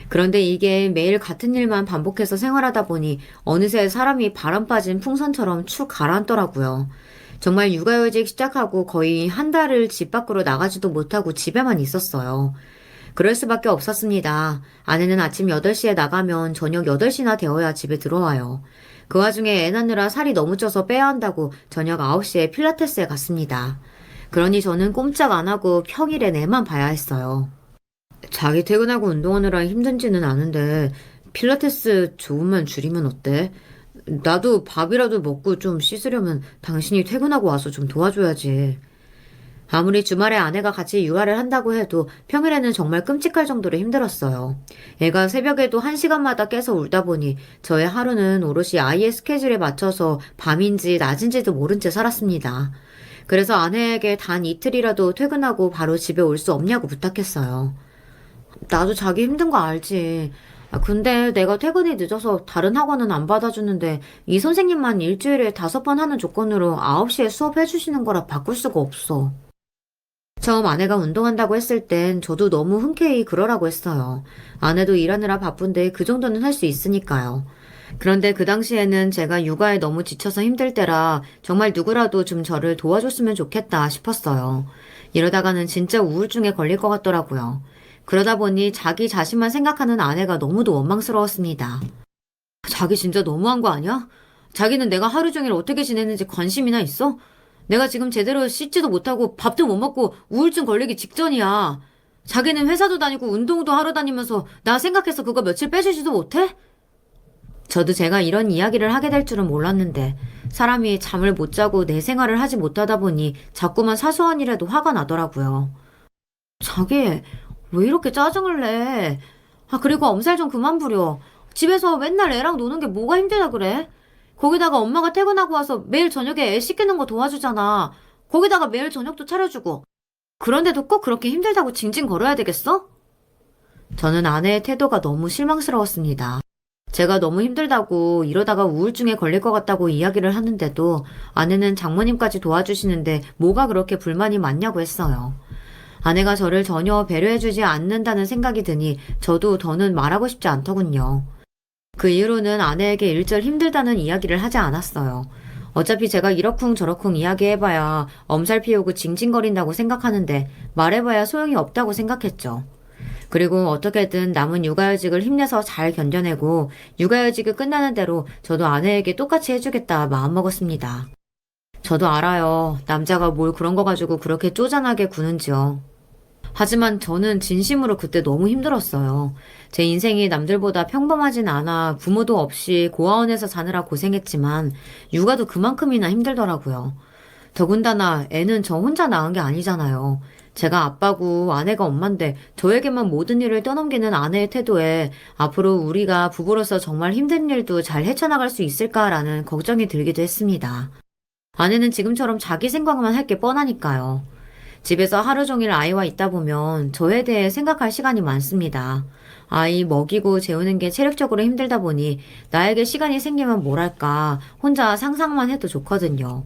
S1: 그런데 이게 매일 같은 일만 반복해서 생활하다 보니 어느새 사람이 바람 빠진 풍선처럼 축 가라앉더라고요. 정말 육아휴직 시작하고 거의 한 달을 집 밖으로 나가지도 못하고 집에만 있었어요. 그럴 수밖에 없었습니다. 아내는 아침 8시에 나가면 저녁 8시나 되어야 집에 들어와요. 그 와중에 애 낳느라 살이 너무 쪄서 빼야 한다고 저녁 9시에 필라테스에 갔습니다. 그러니 저는 꼼짝 안 하고 평일엔 애만 봐야 했어요. 자기 퇴근하고 운동하느라 힘든지는 아는데 필라테스 조금만 줄이면 어때? 나도 밥이라도 먹고 좀 씻으려면 당신이 퇴근하고 와서 좀 도와줘야지. 아무리 주말에 아내가 같이 육아를 한다고 해도 평일에는 정말 끔찍할 정도로 힘들었어요. 애가 새벽에도 1시간마다 깨서 울다 보니 저의 하루는 오롯이 아이의 스케줄에 맞춰서 밤인지 낮인지도 모른 채 살았습니다. 그래서 아내에게 단 이틀이라도 퇴근하고 바로 집에 올 수 없냐고 부탁했어요. 나도 자기 힘든 거 알지. 근데 내가 퇴근이 늦어서 다른 학원은 안 받아주는데 이 선생님만 일주일에 5번 하는 조건으로 9시에 수업해주시는 거라 바꿀 수가 없어. 처음 아내가 운동한다고 했을 땐 저도 너무 흔쾌히 그러라고 했어요. 아내도 일하느라 바쁜데 그 정도는 할 수 있으니까요. 그런데 그 당시에는 제가 육아에 너무 지쳐서 힘들 때라 정말 누구라도 좀 저를 도와줬으면 좋겠다 싶었어요. 이러다가는 진짜 우울증에 걸릴 것 같더라고요. 그러다 보니 자기 자신만 생각하는 아내가 너무도 원망스러웠습니다. 자기 진짜 너무한 거 아니야? 자기는 내가 하루 종일 어떻게 지냈는지 관심이나 있어? 내가 지금 제대로 씻지도 못하고 밥도 못 먹고 우울증 걸리기 직전이야. 자기는 회사도 다니고 운동도 하러 다니면서 나 생각해서 그거 며칠 빼주지도 못해? 저도 제가 이런 이야기를 하게 될 줄은 몰랐는데 사람이 잠을 못 자고 내 생활을 하지 못하다 보니 자꾸만 사소한 일에도 화가 나더라고요. 자기, 왜 이렇게 짜증을 내? 아, 그리고 엄살 좀 그만 부려. 집에서 맨날 애랑 노는 게 뭐가 힘들다 그래? 거기다가 엄마가 퇴근하고 와서 매일 저녁에 애 씻기는 거 도와주잖아. 거기다가 매일 저녁도 차려주고. 그런데도 꼭 그렇게 힘들다고 징징 걸어야 되겠어? 저는 아내의 태도가 너무 실망스러웠습니다. 제가 너무 힘들다고 이러다가 우울증에 걸릴 것 같다고 이야기를 하는데도 아내는 장모님까지 도와주시는데 뭐가 그렇게 불만이 많냐고 했어요. 아내가 저를 전혀 배려해주지 않는다는 생각이 드니 저도 더는 말하고 싶지 않더군요. 그 이후로는 아내에게 일절 힘들다는 이야기를 하지 않았어요. 어차피 제가 이러쿵저러쿵 이야기해봐야 엄살 피우고 징징거린다고 생각하는데 말해봐야 소용이 없다고 생각했죠. 그리고 어떻게든 남은 육아휴직을 힘내서 잘 견뎌내고 육아휴직이 끝나는 대로 저도 아내에게 똑같이 해주겠다 마음먹었습니다. 저도 알아요. 남자가 뭘 그런 거 가지고 그렇게 쪼잔하게 구는지요. 하지만 저는 진심으로 그때 너무 힘들었어요. 제 인생이 남들보다 평범하진 않아 부모도 없이 고아원에서 사느라 고생했지만 육아도 그만큼이나 힘들더라고요. 더군다나 애는 저 혼자 낳은 게 아니잖아요. 제가 아빠고 아내가 엄만데 저에게만 모든 일을 떠넘기는 아내의 태도에 앞으로 우리가 부부로서 정말 힘든 일도 잘 헤쳐나갈 수 있을까라는 걱정이 들기도 했습니다. 아내는 지금처럼 자기 생각만 할 게 뻔하니까요. 집에서 하루 종일 아이와 있다 보면 저에 대해 생각할 시간이 많습니다. 아이 먹이고 재우는 게 체력적으로 힘들다 보니 나에게 시간이 생기면 뭘 할까 혼자 상상만 해도 좋거든요.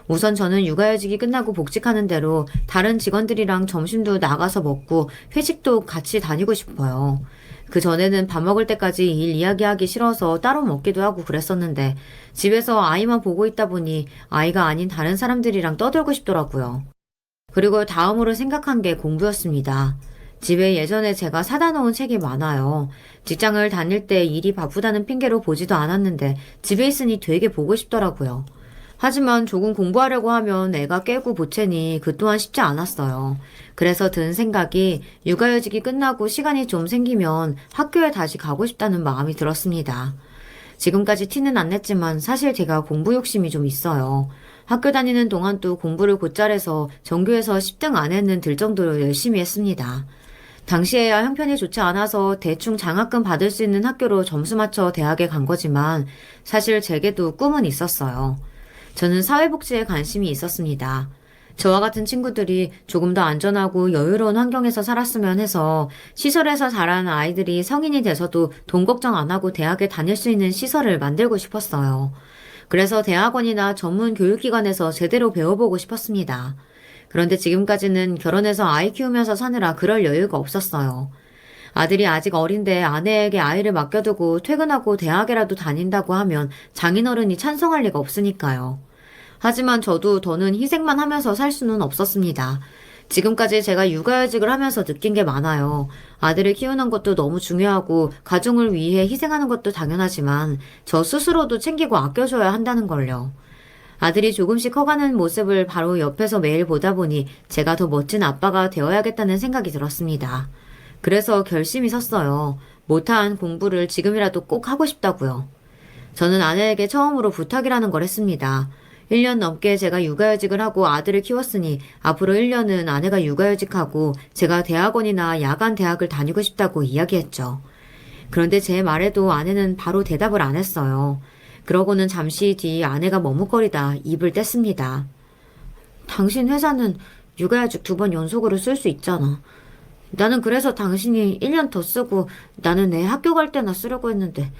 S1: 우선 저는 육아휴직이 끝나고 복직하는 대로 다른 직원들이랑 점심도 나가서 먹고 회식도 같이 다니고 싶어요. 그 전에는 밥 먹을 때까지 일 이야기하기 싫어서 따로 먹기도 하고 그랬었는데 집에서 아이만 보고 있다 보니 아이가 아닌 다른 사람들이랑 떠들고 싶더라고요. 그리고 다음으로 생각한 게 공부였습니다. 집에 예전에 제가 사다 놓은 책이 많아요. 직장을 다닐 때 일이 바쁘다는 핑계로 보지도 않았는데 집에 있으니 되게 보고 싶더라고요. 하지만 조금 공부하려고 하면 애가 깨고 보채니 그 또한 쉽지 않았어요. 그래서 든 생각이 육아휴직이 끝나고 시간이 좀 생기면 학교에 다시 가고 싶다는 마음이 들었습니다. 지금까지 티는 안 냈지만 사실 제가 공부 욕심이 좀 있어요. 학교 다니는 동안 또 공부를 곧잘해서 전교에서 10등 안에는 들 정도로 열심히 했습니다. 당시에야 형편이 좋지 않아서 대충 장학금 받을 수 있는 학교로 점수 맞춰 대학에 간 거지만 사실 제게도 꿈은 있었어요. 저는 사회복지에 관심이 있었습니다. 저와 같은 친구들이 조금 더 안전하고 여유로운 환경에서 살았으면 해서 시설에서 자란 아이들이 성인이 돼서도 돈 걱정 안 하고 대학에 다닐 수 있는 시설을 만들고 싶었어요. 그래서 대학원이나 전문 교육기관에서 제대로 배워보고 싶었습니다. 그런데 지금까지는 결혼해서 아이 키우면서 사느라 그럴 여유가 없었어요. 아들이 아직 어린데 아내에게 아이를 맡겨두고 퇴근하고 대학에라도 다닌다고 하면 장인어른이 찬성할 리가 없으니까요. 하지만 저도 더는 희생만 하면서 살 수는 없었습니다. 지금까지 제가 육아휴직을 하면서 느낀 게 많아요. 아들을 키우는 것도 너무 중요하고 가정을 위해 희생하는 것도 당연하지만 저 스스로도 챙기고 아껴줘야 한다는 걸요. 아들이 조금씩 커가는 모습을 바로 옆에서 매일 보다 보니 제가 더 멋진 아빠가 되어야겠다는 생각이 들었습니다. 그래서 결심이 섰어요. 못한 공부를 지금이라도 꼭 하고 싶다고요. 저는 아내에게 처음으로 부탁이라는 걸 했습니다. 1년 넘게 제가 육아휴직을 하고 아들을 키웠으니 앞으로 1년은 아내가 육아휴직하고 제가 대학원이나 야간 대학을 다니고 싶다고 이야기했죠. 그런데 제 말에도 아내는 바로 대답을 안 했어요. 그러고는 잠시 뒤 아내가 머뭇거리다 입을 뗐습니다. 당신 회사는 육아휴직 2번 연속으로 쓸 수 있잖아. 나는 그래서 당신이 1년 더 쓰고 나는 애 학교 갈 때나 쓰려고 했는데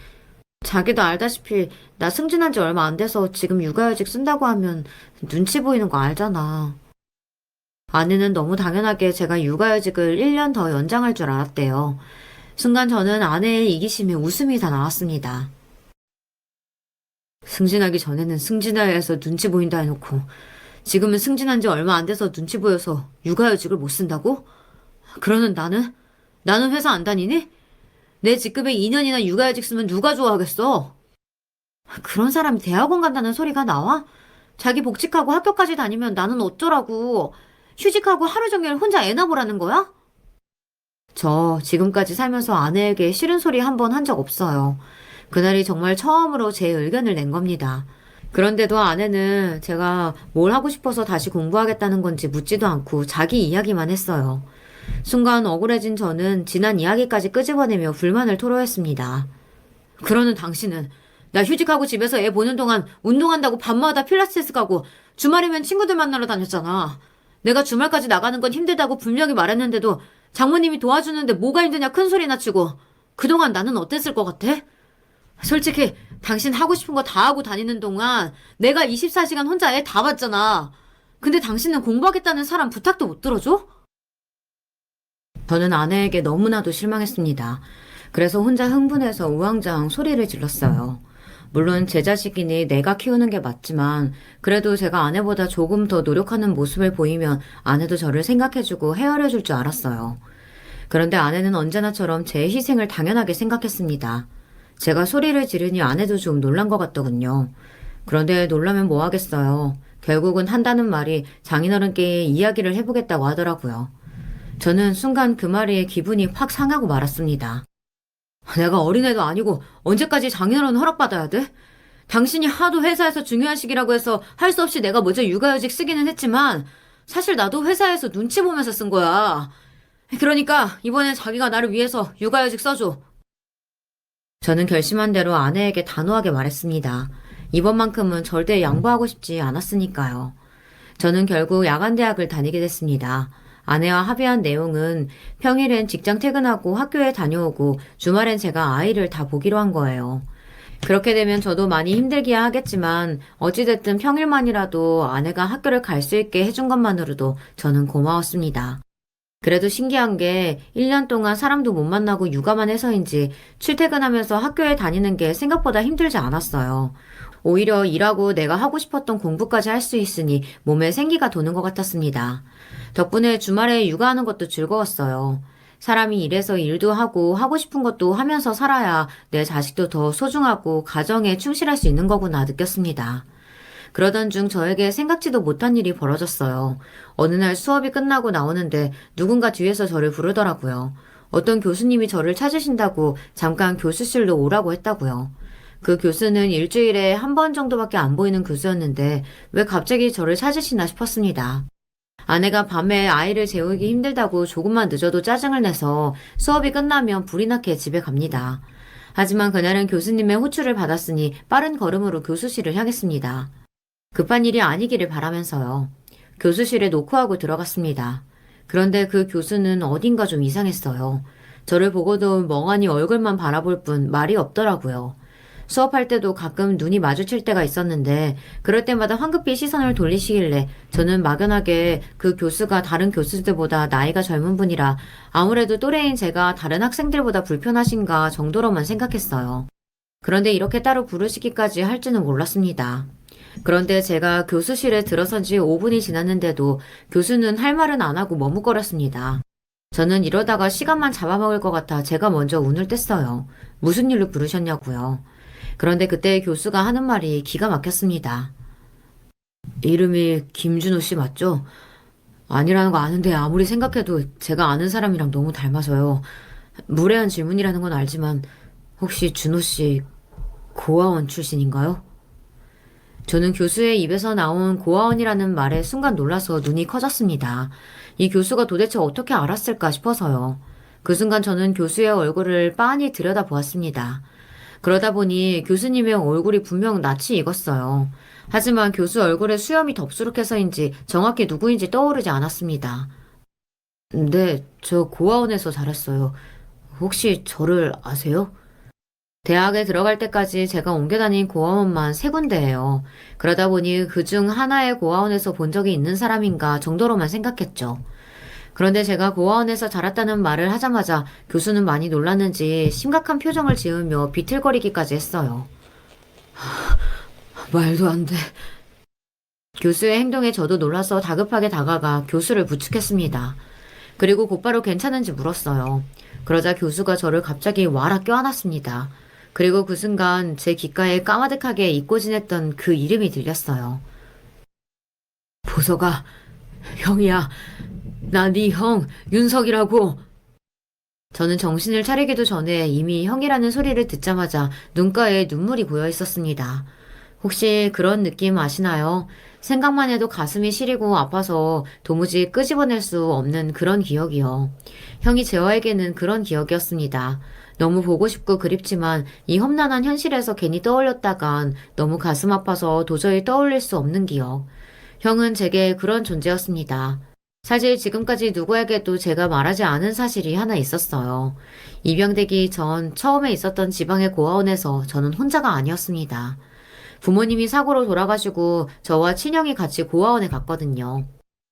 S1: 자기도 알다시피 나 승진한 지 얼마 안 돼서 지금 육아휴직 쓴다고 하면 눈치 보이는 거 알잖아. 아내는 너무 당연하게 제가 육아휴직을 1년 더 연장할 줄 알았대요. 순간 저는 아내의 이기심에 웃음이 다 나왔습니다. 승진하기 전에는 승진해야 해서 눈치 보인다 해놓고 지금은 승진한 지 얼마 안 돼서 눈치 보여서 육아휴직을 못 쓴다고? 그러는 나는 회사 안 다니니? 내 직급에 2년이나 육아휴직 쓰면 누가 좋아하겠어? 그런 사람이 대학원 간다는 소리가 나와? 자기 복직하고 학교까지 다니면 나는 어쩌라고? 휴직하고 하루 종일 혼자 애나 보라는 거야? 저 지금까지 살면서 아내에게 싫은 소리 한 번 한 적 없어요. 그날이 정말 처음으로 제 의견을 낸 겁니다. 그런데도 아내는 제가 뭘 하고 싶어서 다시 공부하겠다는 건지 묻지도 않고 자기 이야기만 했어요. 순간 억울해진 저는 지난 이야기까지 끄집어내며 불만을 토로했습니다. 그러는 당신은 나 휴직하고 집에서 애 보는 동안 운동한다고 밤마다 필라테스 가고 주말이면 친구들 만나러 다녔잖아. 내가 주말까지 나가는 건 힘들다고 분명히 말했는데도 장모님이 도와주는데 뭐가 힘드냐 큰 소리나 치고 그동안 나는 어땠을 것 같아? 솔직히 당신 하고 싶은 거 다 하고 다니는 동안 내가 24시간 혼자 애 다 봤잖아. 근데 당신은 공부하겠다는 사람 부탁도 못 들어줘? 저는 아내에게 너무나도 실망했습니다. 그래서 혼자 흥분해서 우왕좌왕 소리를 질렀어요. 물론 제 자식이니 내가 키우는 게 맞지만 그래도 제가 아내보다 조금 더 노력하는 모습을 보이면 아내도 저를 생각해주고 헤아려줄 줄 알았어요. 그런데 아내는 언제나처럼 제 희생을 당연하게 생각했습니다. 제가 소리를 지르니 아내도 좀 놀란 것 같더군요. 그런데 놀라면 뭐 하겠어요. 결국은 한다는 말이 장인어른께 이야기를 해보겠다고 하더라고요. 저는 순간 그 말에 기분이 확 상하고 말았습니다. 내가 어린애도 아니고 언제까지 장인어른 허락받아야 돼? 당신이 하도 회사에서 중요한 시기라고 해서 할 수 없이 내가 먼저 육아휴직 쓰기는 했지만 사실 나도 회사에서 눈치 보면서 쓴 거야. 그러니까 이번엔 자기가 나를 위해서 육아휴직 써줘. 저는 결심한 대로 아내에게 단호하게 말했습니다. 이번만큼은 절대 양보하고 싶지 않았으니까요. 저는 결국 야간대학을 다니게 됐습니다. 아내와 합의한 내용은 평일엔 직장 퇴근하고 학교에 다녀오고 주말엔 제가 아이를 다 보기로 한 거예요. 그렇게 되면 저도 많이 힘들기야 하겠지만 어찌됐든 평일만이라도 아내가 학교를 갈 수 있게 해준 것만으로도 저는 고마웠습니다. 그래도 신기한 게 1년 동안 사람도 못 만나고 육아만 해서인지 출퇴근하면서 학교에 다니는 게 생각보다 힘들지 않았어요. 오히려 일하고 내가 하고 싶었던 공부까지 할 수 있으니 몸에 생기가 도는 것 같았습니다. 덕분에 주말에 육아하는 것도 즐거웠어요. 사람이 일해서 일도 하고 싶은 것도 하면서 살아야 내 자식도 더 소중하고 가정에 충실할 수 있는 거구나 느꼈습니다. 그러던 중 저에게 생각지도 못한 일이 벌어졌어요. 어느 날 수업이 끝나고 나오는데 누군가 뒤에서 저를 부르더라고요. 어떤 교수님이 저를 찾으신다고 잠깐 교수실로 오라고 했다고요. 그 교수는 일주일에 한 번 정도밖에 안 보이는 교수였는데 왜 갑자기 저를 찾으시나 싶었습니다. 아내가 밤에 아이를 재우기 힘들다고 조금만 늦어도 짜증을 내서 수업이 끝나면 불이 나게 집에 갑니다. 하지만 그날은 교수님의 호출을 받았으니 빠른 걸음으로 교수실을 향했습니다. 급한 일이 아니기를 바라면서요. 교수실에 노크하고 들어갔습니다. 그런데 그 교수는 어딘가 좀 이상했어요. 저를 보고도 멍하니 얼굴만 바라볼 뿐 말이 없더라고요. 수업할 때도 가끔 눈이 마주칠 때가 있었는데 그럴 때마다 황급히 시선을 돌리시길래 저는 막연하게 그 교수가 다른 교수들보다 나이가 젊은 분이라 아무래도 또래인 제가 다른 학생들보다 불편하신가 정도로만 생각했어요. 그런데 이렇게 따로 부르시기까지 할지는 몰랐습니다. 그런데 제가 교수실에 들어선 지 5분이 지났는데도 교수는 할 말은 안 하고 머뭇거렸습니다. 저는 이러다가 시간만 잡아먹을 것 같아 제가 먼저 운을 뗐어요. 무슨 일로 부르셨냐고요. 그런데 그때 교수가 하는 말이 기가 막혔습니다. 이름이 김준호 씨 맞죠? 아니라는 거 아는데 아무리 생각해도 제가 아는 사람이랑 너무 닮아서요. 무례한 질문이라는 건 알지만 혹시 준호 씨 고아원 출신인가요? 저는 교수의 입에서 나온 고아원이라는 말에 순간 놀라서 눈이 커졌습니다. 이 교수가 도대체 어떻게 알았을까 싶어서요. 그 순간 저는 교수의 얼굴을 빤히 들여다보았습니다. 그러다 보니 교수님의 얼굴이 분명 낯이 익었어요. 하지만 교수 얼굴에 수염이 덥수룩해서인지 정확히 누구인지 떠오르지 않았습니다. 네, 저 고아원에서 자랐어요. 혹시 저를 아세요? 대학에 들어갈 때까지 제가 옮겨 다닌 고아원만 3군데예요. 그러다 보니 그중 하나의 고아원에서 본 적이 있는 사람인가 정도로만 생각했죠. 그런데 제가 고아원에서 자랐다는 말을 하자마자 교수는 많이 놀랐는지 심각한 표정을 지으며 비틀거리기까지 했어요. 말도 안 돼. 교수의 행동에 저도 놀라서 다급하게 다가가 교수를 부축했습니다. 그리고 곧바로 괜찮은지 물었어요. 그러자 교수가 저를 갑자기 와라 껴안았습니다. 그리고 그 순간 제 귓가에 까마득하게 잊고 지냈던 그 이름이 들렸어요. 보석아, 형이야. 나 네 형, 윤석이라고. 저는 정신을 차리기도 전에 이미 형이라는 소리를 듣자마자 눈가에 눈물이 고여 있었습니다. 혹시 그런 느낌 아시나요? 생각만 해도 가슴이 시리고 아파서 도무지 끄집어낼 수 없는 그런 기억이요. 형이 저에게는 그런 기억이었습니다. 너무 보고 싶고 그립지만 이 험난한 현실에서 괜히 떠올렸다간 너무 가슴 아파서 도저히 떠올릴 수 없는 기억. 형은 제게 그런 존재였습니다. 사실 지금까지 누구에게도 제가 말하지 않은 사실이 하나 있었어요. 입양되기 전 처음에 있었던 지방의 고아원에서 저는 혼자가 아니었습니다. 부모님이 사고로 돌아가시고 저와 친형이 같이 고아원에 갔거든요.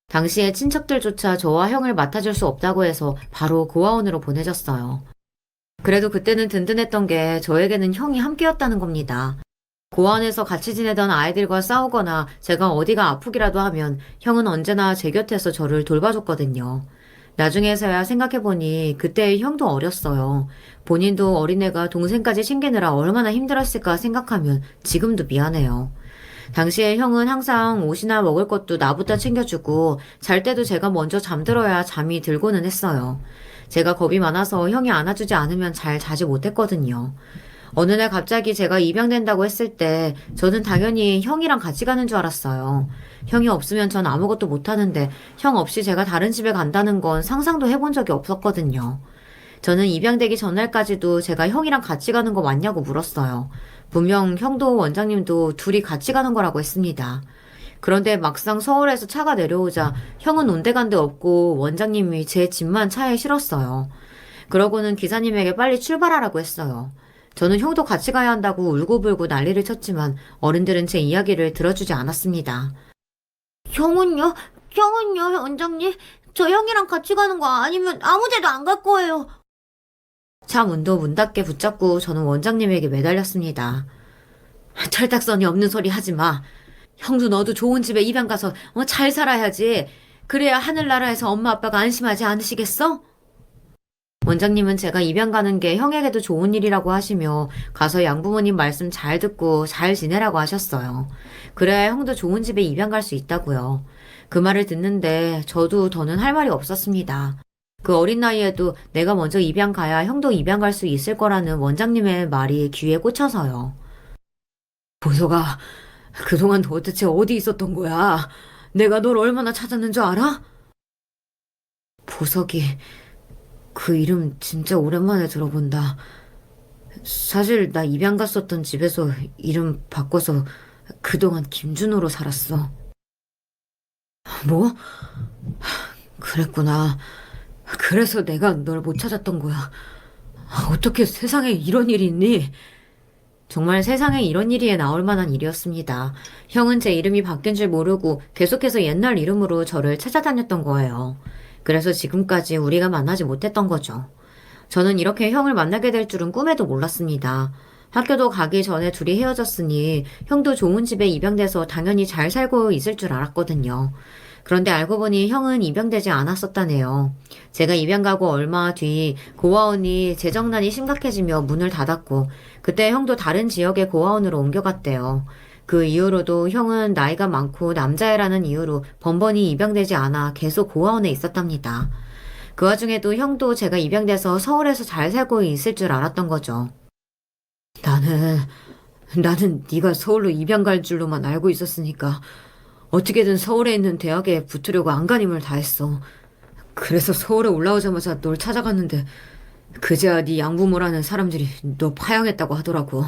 S1: 당시에 친척들조차 저와 형을 맡아줄 수 없다고 해서 바로 고아원으로 보내졌어요. 그래도 그때는 든든했던 게 저에게는 형이 함께였다는 겁니다. 고아원에서 같이 지내던 아이들과 싸우거나 제가 어디가 아프기라도 하면 형은 언제나 제 곁에서 저를 돌봐줬거든요. 나중에서야 생각해보니 그때의 형도 어렸어요. 본인도 어린애가 동생까지 챙기느라 얼마나 힘들었을까 생각하면 지금도 미안해요. 당시에 형은 항상 옷이나 먹을 것도 나부터 챙겨주고 잘 때도 제가 먼저 잠들어야 잠이 들고는 했어요. 제가 겁이 많아서 형이 안아주지 않으면 잘 자지 못했거든요. 어느 날 갑자기 제가 입양된다고 했을 때 저는 당연히 형이랑 같이 가는 줄 알았어요. 형이 없으면 전 아무것도 못하는데 형 없이 제가 다른 집에 간다는 건 상상도 해본 적이 없었거든요. 저는 입양되기 전날까지도 제가 형이랑 같이 가는 거 맞냐고 물었어요. 분명 형도 원장님도 둘이 같이 가는 거라고 했습니다. 그런데 막상 서울에서 차가 내려오자 형은 온데간데 없고 원장님이 제 집만 차에 실었어요. 그러고는 기사님에게 빨리 출발하라고 했어요. 저는 형도 같이 가야 한다고 울고불고 난리를 쳤지만 어른들은 제 이야기를 들어주지 않았습니다. 형은요? 형은요, 원장님? 저 형이랑 같이 가는 거 아니면 아무 데도 안 갈 거예요. 차 문도 문 닫게 붙잡고 저는 원장님에게 매달렸습니다. 철딱선이 없는 소리 하지 마. 형도 너도 좋은 집에 입양 가서 잘 살아야지. 그래야 하늘나라에서 엄마 아빠가 안심하지 않으시겠어? 원장님은 제가 입양 가는 게 형에게도 좋은 일이라고 하시며 가서 양부모님 말씀 잘 듣고 잘 지내라고 하셨어요. 그래야 형도 좋은 집에 입양 갈 수 있다고요. 그 말을 듣는데 저도 더는 할 말이 없었습니다. 그 어린 나이에도 내가 먼저 입양 가야 형도 입양 갈 수 있을 거라는 원장님의 말이 귀에 꽂혀서요. 보석아, 그동안 도대체 어디 있었던 거야? 내가 널 얼마나 찾았는 줄 알아? 보석이, 그 이름 진짜 오랜만에 들어본다. 사실 나 입양 갔었던 집에서 이름 바꿔서 그동안 김준호로 살았어. 뭐? 그랬구나. 그래서 내가 널 못 찾았던 거야. 어떻게 세상에 이런 일이 있니? 정말 세상에 이런 일이 나올 만한 일이었습니다. 형은 제 이름이 바뀐 줄 모르고 계속해서 옛날 이름으로 저를 찾아다녔던 거예요. 그래서 지금까지 우리가 만나지 못했던 거죠. 저는 이렇게 형을 만나게 될 줄은 꿈에도 몰랐습니다. 학교도 가기 전에 둘이 헤어졌으니 형도 좋은 집에 입양돼서 당연히 잘 살고 있을 줄 알았거든요. 그런데 알고 보니 형은 입양되지 않았었다네요. 제가 입양 가고 얼마 뒤 고아원이 재정난이 심각해지며 문을 닫았고 그때 형도 다른 지역의 고아원으로 옮겨갔대요. 그 이후로도 형은 나이가 많고 남자애라는 이유로 번번이 입양되지 않아 계속 고아원에 있었답니다. 그 와중에도 형도 제가 입양돼서 서울에서 잘 살고 있을 줄 알았던 거죠. 나는 네가 서울로 입양 갈 줄로만 알고 있었으니까 어떻게든 서울에 있는 대학에 붙으려고 안간힘을 다했어. 그래서 서울에 올라오자마자 널 찾아갔는데 그제야 네 양부모라는 사람들이 너 파양했다고 하더라고.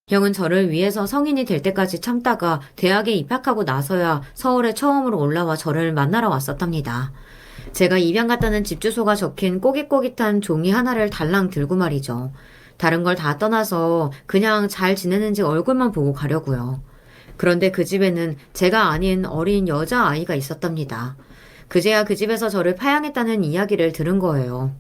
S1: 형은 저를 위해서 성인이 될 때까지 참다가 대학에 입학하고 나서야 서울에 처음으로 올라와 저를 만나러 왔었답니다. 제가 입양 갔다는 집 주소가 적힌 꼬깃꼬깃한 종이 하나를 달랑 들고 말이죠. 다른 걸 다 떠나서 그냥 잘 지내는지 얼굴만 보고 가려고요. 그런데 그 집에는 제가 아닌 어린 여자아이가 있었답니다. 그제야 그 집에서 저를 파양했다는 이야기를 들은 거예요.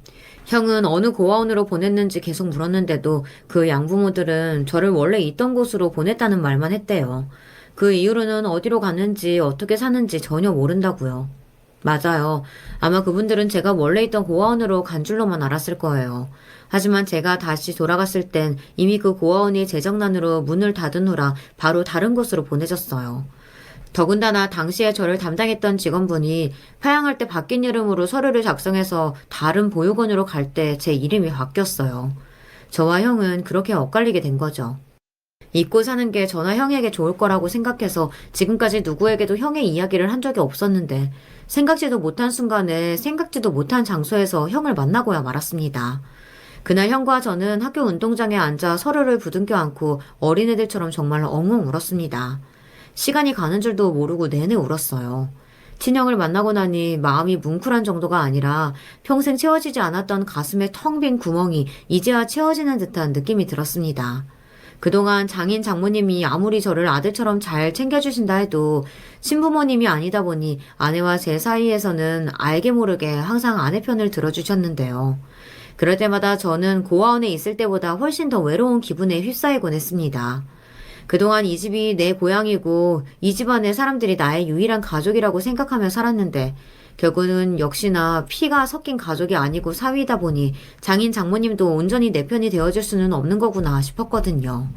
S1: 형은 어느 고아원으로 보냈는지 계속 물었는데도 그 양부모들은 저를 원래 있던 곳으로 보냈다는 말만 했대요. 그 이후로는 어디로 갔는지 어떻게 사는지 전혀 모른다고요. 맞아요. 아마 그분들은 제가 원래 있던 고아원으로 간 줄로만 알았을 거예요. 하지만 제가 다시 돌아갔을 땐 이미 그 고아원이 재정난으로 문을 닫은 후라 바로 다른 곳으로 보내졌어요. 더군다나 당시에 저를 담당했던 직원분이 파양할 때 바뀐 이름으로 서류를 작성해서 다른 보육원으로 갈 때 제 이름이 바뀌었어요. 저와 형은 그렇게 엇갈리게 된 거죠. 잊고 사는 게 저나 형에게 좋을 거라고 생각해서 지금까지 누구에게도 형의 이야기를 한 적이 없었는데 생각지도 못한 순간에 생각지도 못한 장소에서 형을 만나고야 말았습니다. 그날 형과 저는 학교 운동장에 앉아 서로를 부둥켜 안고 어린애들처럼 정말 엉엉 울었습니다. 시간이 가는 줄도 모르고 내내 울었어요. 친형을 만나고 나니 마음이 뭉클한 정도가 아니라 평생 채워지지 않았던 가슴의 텅 빈 구멍이 이제야 채워지는 듯한 느낌이 들었습니다. 그동안 장인 장모님이 아무리 저를 아들처럼 잘 챙겨주신다 해도 친부모님이 아니다 보니 아내와 제 사이에서는 알게 모르게 항상 아내 편을 들어주셨는데요. 그럴 때마다 저는 고아원에 있을 때보다 훨씬 더 외로운 기분에 휩싸이곤 했습니다. 그동안 이 집이 내 고향이고 이 집안의 사람들이 나의 유일한 가족이라고 생각하며 살았는데 결국은 역시나 피가 섞인 가족이 아니고 사위이다 보니 장인 장모님도 온전히 내 편이 되어줄 수는 없는 거구나 싶었거든요.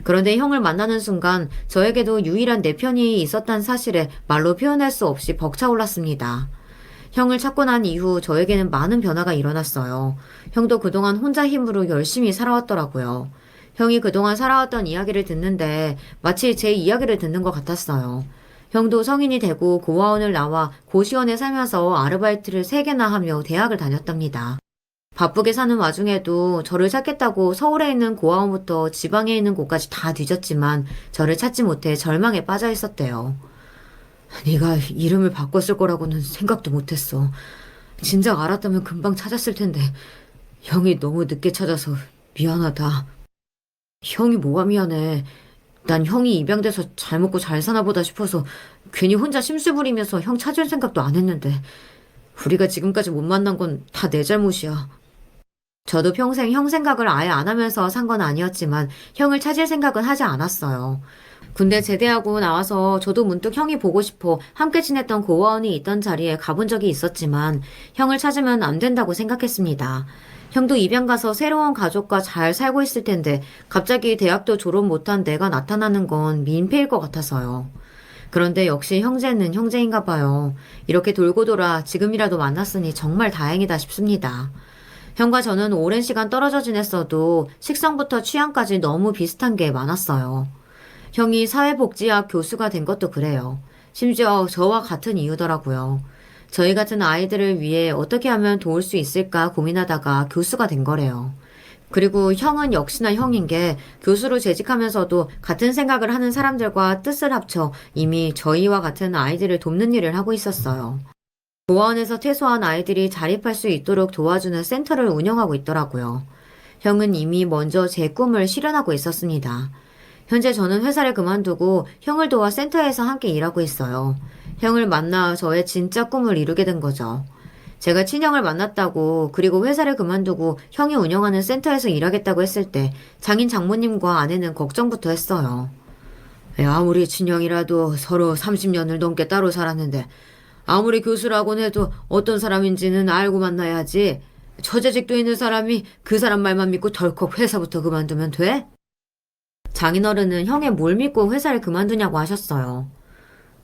S1: 그런데 형을 만나는 순간 저에게도 유일한 내 편이 있었다는 사실에 말로 표현할 수 없이 벅차올랐습니다. 형을 찾고 난 이후 저에게는 많은 변화가 일어났어요. 형도 그동안 혼자 힘으로 열심히 살아왔더라고요. 형이 그동안 살아왔던 이야기를 듣는데 마치 제 이야기를 듣는 것 같았어요. 형도 성인이 되고 고아원을 나와 고시원에 살면서 아르바이트를 3개나 하며 대학을 다녔답니다. 바쁘게 사는 와중에도 저를 찾겠다고 서울에 있는 고아원부터 지방에 있는 곳까지 다 뒤졌지만 저를 찾지 못해 절망에 빠져 있었대요. 네가 이름을 바꿨을 거라고는 생각도 못했어. 진작 알았다면 금방 찾았을 텐데 형이 너무 늦게 찾아서 미안하다. 형이 뭐가 미안해. 난 형이 입양돼서 잘 먹고 잘 사나 보다 싶어서 괜히 혼자 심술 부리면서 형 찾을 생각도 안 했는데 우리가 지금까지 못 만난 건 다 내 잘못이야. 저도 평생 형 생각을 아예 안 하면서 산 건 아니었지만 형을 찾을 생각은 하지 않았어요. 군대 제대하고 나와서 저도 문득 형이 보고 싶어 함께 지냈던 고아원이 있던 자리에 가본 적이 있었지만 형을 찾으면 안 된다고 생각했습니다. 형도 입양 가서 새로운 가족과 잘 살고 있을 텐데 갑자기 대학도 졸업 못한 내가 나타나는 건 민폐일 것 같아서요. 그런데 역시 형제는 형제인가 봐요. 이렇게 돌고 돌아 지금이라도 만났으니 정말 다행이다 싶습니다. 형과 저는 오랜 시간 떨어져 지냈어도 식성부터 취향까지 너무 비슷한 게 많았어요. 형이 사회복지학 교수가 된 것도 그래요. 심지어 저와 같은 이유더라고요. 저희 같은 아이들을 위해 어떻게 하면 도울 수 있을까 고민하다가 교수가 된 거래요. 그리고 형은 역시나 형인 게 교수로 재직하면서도 같은 생각을 하는 사람들과 뜻을 합쳐 이미 저희와 같은 아이들을 돕는 일을 하고 있었어요. 고아원에서 퇴소한 아이들이 자립할 수 있도록 도와주는 센터를 운영하고 있더라고요. 형은 이미 먼저 제 꿈을 실현하고 있었습니다. 현재 저는 회사를 그만두고 형을 도와 센터에서 함께 일하고 있어요. 형을 만나 저의 진짜 꿈을 이루게 된 거죠. 제가 친형을 만났다고 그리고 회사를 그만두고 형이 운영하는 센터에서 일하겠다고 했을 때 장인 장모님과 아내는 걱정부터 했어요. 아무리 친형이라도 서로 30년을 넘게 따로 살았는데 아무리 교수라고는 해도 어떤 사람인지는 알고 만나야지. 처재직도 있는 사람이 그 사람 말만 믿고 덜컥 회사부터 그만두면 돼? 장인어른은 형의 뭘 믿고 회사를 그만두냐고 하셨어요.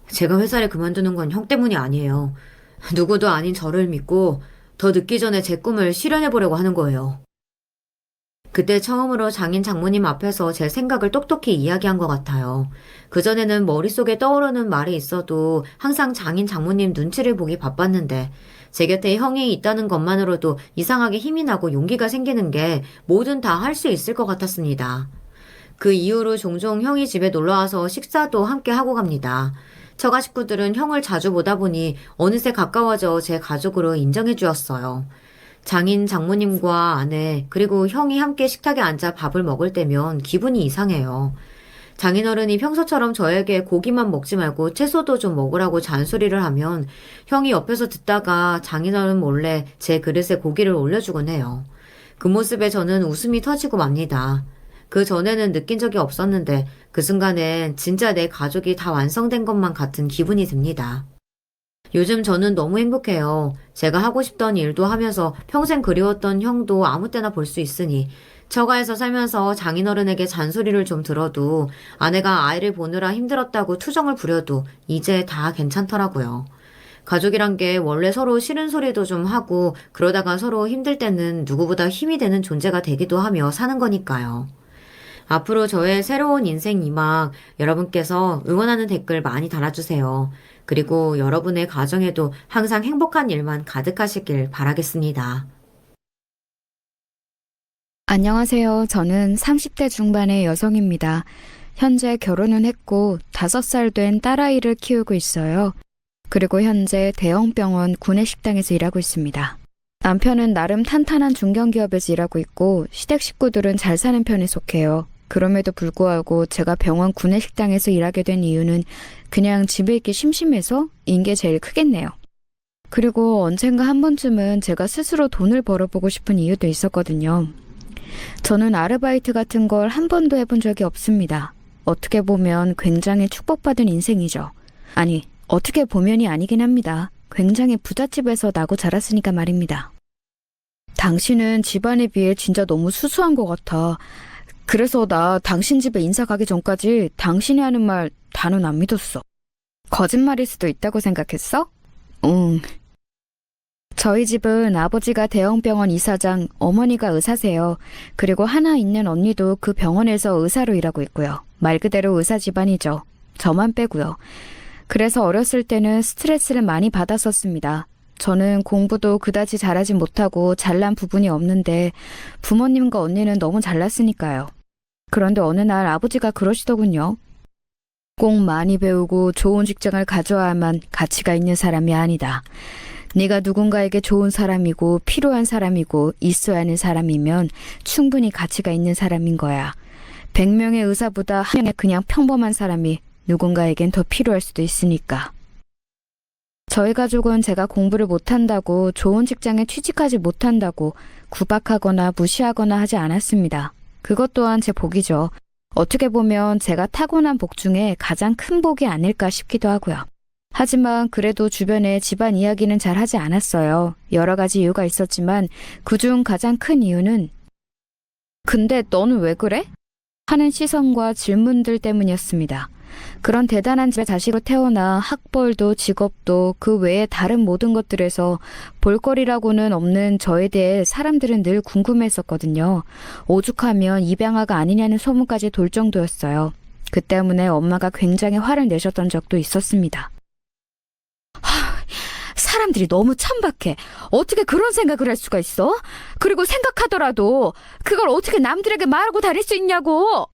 S1: 제가 회사를 그만두는 건 형 때문이 아니에요. 누구도 아닌 저를 믿고 더 늦기 전에 제 꿈을 실현해보려고 하는 거예요. 그때 처음으로 장인 장모님 앞에서 제 생각을 똑똑히 이야기한 것 같아요. 그전에는 머릿속에 떠오르는 말이 있어도 항상 장인 장모님 눈치를 보기 바빴는데 제 곁에 형이 있다는 것만으로도 이상하게 힘이 나고 용기가 생기는 게 뭐든 다 할 수 있을 것 같았습니다. 그 이후로 종종 형이 집에 놀러와서 식사도 함께 하고 갑니다. 처가 식구들은 형을 자주 보다 보니 어느새 가까워져 제 가족으로 인정해 주었어요. 장인 장모님과 아내 그리고 형이 함께 식탁에 앉아 밥을 먹을 때면 기분이 이상해요. 장인어른이 평소처럼 저에게 고기만 먹지 말고 채소도 좀 먹으라고 잔소리를 하면 형이 옆에서 듣다가 장인어른 몰래 제 그릇에 고기를 올려주곤 해요. 그 모습에 저는 웃음이 터지고 맙니다. 그 전에는 느낀 적이 없었는데 그 순간엔 진짜 내 가족이 다 완성된 것만 같은 기분이 듭니다. 요즘 저는 너무 행복해요. 제가 하고 싶던 일도 하면서 평생 그리웠던 형도 아무 때나 볼 수 있으니 처가에서 살면서 장인어른에게 잔소리를 좀 들어도 아내가 아이를 보느라 힘들었다고 투정을 부려도 이제 다 괜찮더라고요. 가족이란 게 원래 서로 싫은 소리도 좀 하고 그러다가 서로 힘들 때는 누구보다 힘이 되는 존재가 되기도 하며 사는 거니까요. 앞으로 저의 새로운 인생 이막 여러분께서 응원하는 댓글 많이 달아주세요. 그리고 여러분의 가정에도 항상 행복한 일만 가득하시길 바라겠습니다.
S2: 안녕하세요. 저는 30대 중반의 여성입니다. 현재 결혼은 했고 5살 된 딸아이를 키우고 있어요. 그리고 현재 대형병원 구내식당에서 일하고 있습니다. 남편은 나름 탄탄한 중견기업에서 일하고 있고 시댁 식구들은 잘 사는 편에 속해요. 그럼에도 불구하고 제가 병원 구내식당에서 일하게 된 이유는 그냥 집에 있기 심심해서인 게 제일 크겠네요. 그리고 언젠가 한 번쯤은 제가 스스로 돈을 벌어보고 싶은 이유도 있었거든요. 저는 아르바이트 같은 걸 한 번도 해본 적이 없습니다. 어떻게 보면 굉장히 축복받은 인생이죠. 아니, 어떻게 보면이 아니긴 합니다. 굉장히 부잣집에서 나고 자랐으니까 말입니다. 당신은 집안에 비해 진짜 너무 수수한 것 같아. 그래서 나 당신 집에 인사 가기 전까지 당신이 하는 말 다는 안 믿었어. 거짓말일 수도 있다고 생각했어? 응. 저희 집은 아버지가 대형병원 이사장, 어머니가 의사세요. 그리고 하나 있는 언니도 그 병원에서 의사로 일하고 있고요. 말 그대로 의사 집안이죠. 저만 빼고요. 그래서 어렸을 때는 스트레스를 많이 받았었습니다. 저는 공부도 그다지 잘하지 못하고 잘난 부분이 없는데 부모님과 언니는 너무 잘났으니까요. 그런데 어느 날 아버지가 그러시더군요. 꼭 많이 배우고 좋은 직장을 가져야만 가치가 있는 사람이 아니다. 네가 누군가에게 좋은 사람이고 필요한 사람이고 있어야 하는 사람이면 충분히 가치가 있는 사람인 거야. 100명의 의사보다 한 명의 그냥 평범한 사람이 누군가에겐 더 필요할 수도 있으니까. 저희 가족은 제가 공부를 못한다고 좋은 직장에 취직하지 못한다고 구박하거나 무시하거나 하지 않았습니다. 그것 또한 제 복이죠. 어떻게 보면 제가 타고난 복 중에 가장 큰 복이 아닐까 싶기도 하고요. 하지만 그래도 주변에 집안 이야기는 잘 하지 않았어요. 여러 가지 이유가 있었지만 그중 가장 큰 이유는 근데 너는 왜 그래? 하는 시선과 질문들 때문이었습니다. 그런 대단한 집에 자식으로 태어나 학벌도 직업도 그 외에 다른 모든 것들에서 볼거리라고는 없는 저에 대해 사람들은 늘 궁금했었거든요. 오죽하면 입양아가 아니냐는 소문까지 돌 정도였어요. 그 때문에 엄마가 굉장히 화를 내셨던 적도 있었습니다. 사람들이 너무 천박해. 어떻게 그런 생각을 할 수가 있어? 그리고 생각하더라도 그걸 어떻게 남들에게 말하고 다닐 수 있냐고!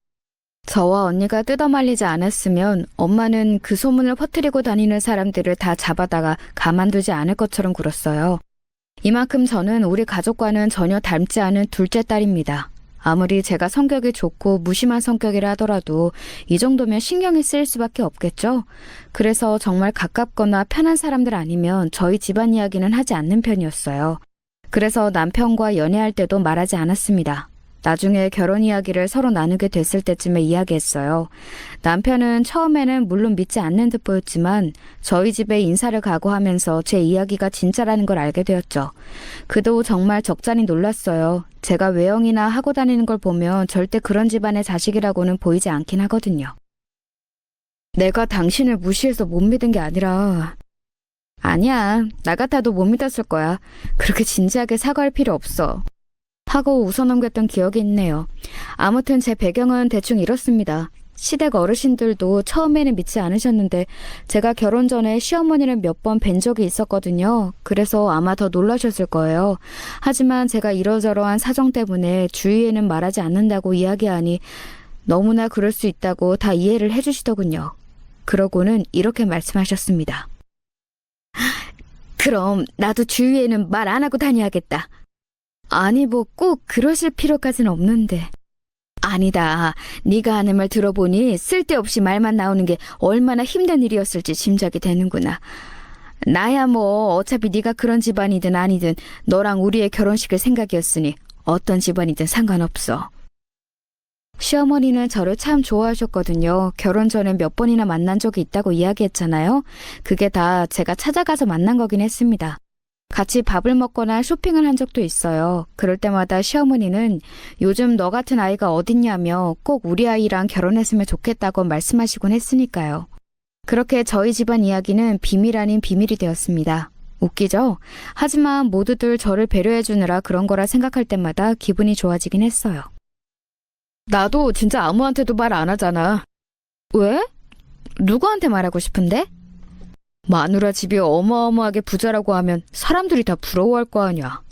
S2: 저와 언니가 뜯어말리지 않았으면 엄마는 그 소문을 퍼뜨리고 다니는 사람들을 다 잡아다가 가만두지 않을 것처럼 굴었어요. 이만큼 저는 우리 가족과는 전혀 닮지 않은 둘째 딸입니다. 아무리 제가 성격이 좋고 무심한 성격이라 하더라도 이 정도면 신경이 쓰일 수밖에 없겠죠? 그래서 정말 가깝거나 편한 사람들 아니면 저희 집안 이야기는 하지 않는 편이었어요. 그래서 남편과 연애할 때도 말하지 않았습니다. 나중에 결혼 이야기를 서로 나누게 됐을 때쯤에 이야기했어요. 남편은 처음에는 물론 믿지 않는 듯 보였지만 저희 집에 인사를 가고 하면서 제 이야기가 진짜라는 걸 알게 되었죠. 그도 정말 적잖이 놀랐어요. 제가 외형이나 하고 다니는 걸 보면 절대 그런 집안의 자식이라고는 보이지 않긴 하거든요. 내가 당신을 무시해서 못 믿은 게 아니라 아니야, 나 같아도 못 믿었을 거야. 그렇게 진지하게 사과할 필요 없어. 하고 웃어넘겼던 기억이 있네요. 아무튼 제 배경은 대충 이렇습니다. 시댁 어르신들도 처음에는 믿지 않으셨는데 제가 결혼 전에 시어머니를 몇 번 뵌 적이 있었거든요. 그래서 아마 더 놀라셨을 거예요. 하지만 제가 이러저러한 사정 때문에 주위에는 말하지 않는다고 이야기하니 너무나 그럴 수 있다고 다 이해를 해주시더군요. 그러고는 이렇게 말씀하셨습니다. 그럼 나도 주위에는 말 안 하고 다녀야겠다. 아니 뭐 꼭 그러실 필요까지는 없는데. 아니다. 네가 하는 말 들어보니 쓸데없이 말만 나오는 게 얼마나 힘든 일이었을지 짐작이 되는구나. 나야 뭐 어차피 네가 그런 집안이든 아니든 너랑 우리의 결혼식을 생각이었으니 어떤 집안이든 상관없어. 시어머니는 저를 참 좋아하셨거든요. 결혼 전에 몇 번이나 만난 적이 있다고 이야기했잖아요. 그게 다 제가 찾아가서 만난 거긴 했습니다. 같이 밥을 먹거나 쇼핑을 한 적도 있어요. 그럴 때마다 시어머니는 요즘 너 같은 아이가 어딨냐며 꼭 우리 아이랑 결혼했으면 좋겠다고 말씀하시곤 했으니까요. 그렇게 저희 집안 이야기는 비밀 아닌 비밀이 되었습니다. 웃기죠? 하지만 모두들 저를 배려해주느라 그런 거라 생각할 때마다 기분이 좋아지긴 했어요. 나도 진짜 아무한테도 말 안 하잖아. 왜? 누구한테 말하고 싶은데? 마누라 집이 어마어마하게 부자라고 하면 사람들이 다 부러워할 거 아니야.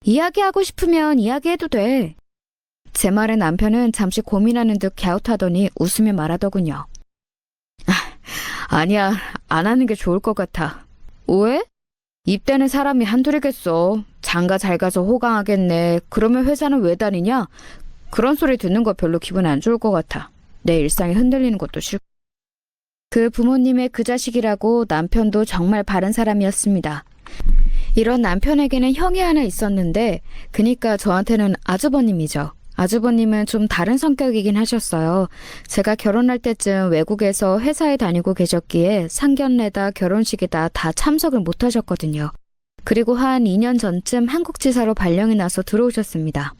S2: 이야기하고 싶으면 이야기해도 돼. 제 말에 남편은 잠시 고민하는 듯 갸웃하더니 웃으며 말하더군요. 아니야, 안 하는 게 좋을 것 같아. 왜? 입대는 사람이 한둘이겠어. 장가 잘 가서 호강하겠네. 그러면 회사는 왜 다니냐? 그런 소리 듣는 거 별로 기분 안 좋을 것 같아. 내 일상이 흔들리는 것도 싫고. 그 부모님의 그 자식이라고 남편도 정말 바른 사람이었습니다. 이런 남편에게는 형이 하나 있었는데 그니까 저한테는 아주버님이죠. 아주버님은 좀 다른 성격이긴 하셨어요. 제가 결혼할 때쯤 외국에서 회사에 다니고 계셨기에 상견례다 결혼식이다 다 참석을 못 하셨거든요. 그리고 한 2년 전쯤 한국지사로 발령이 나서 들어오셨습니다.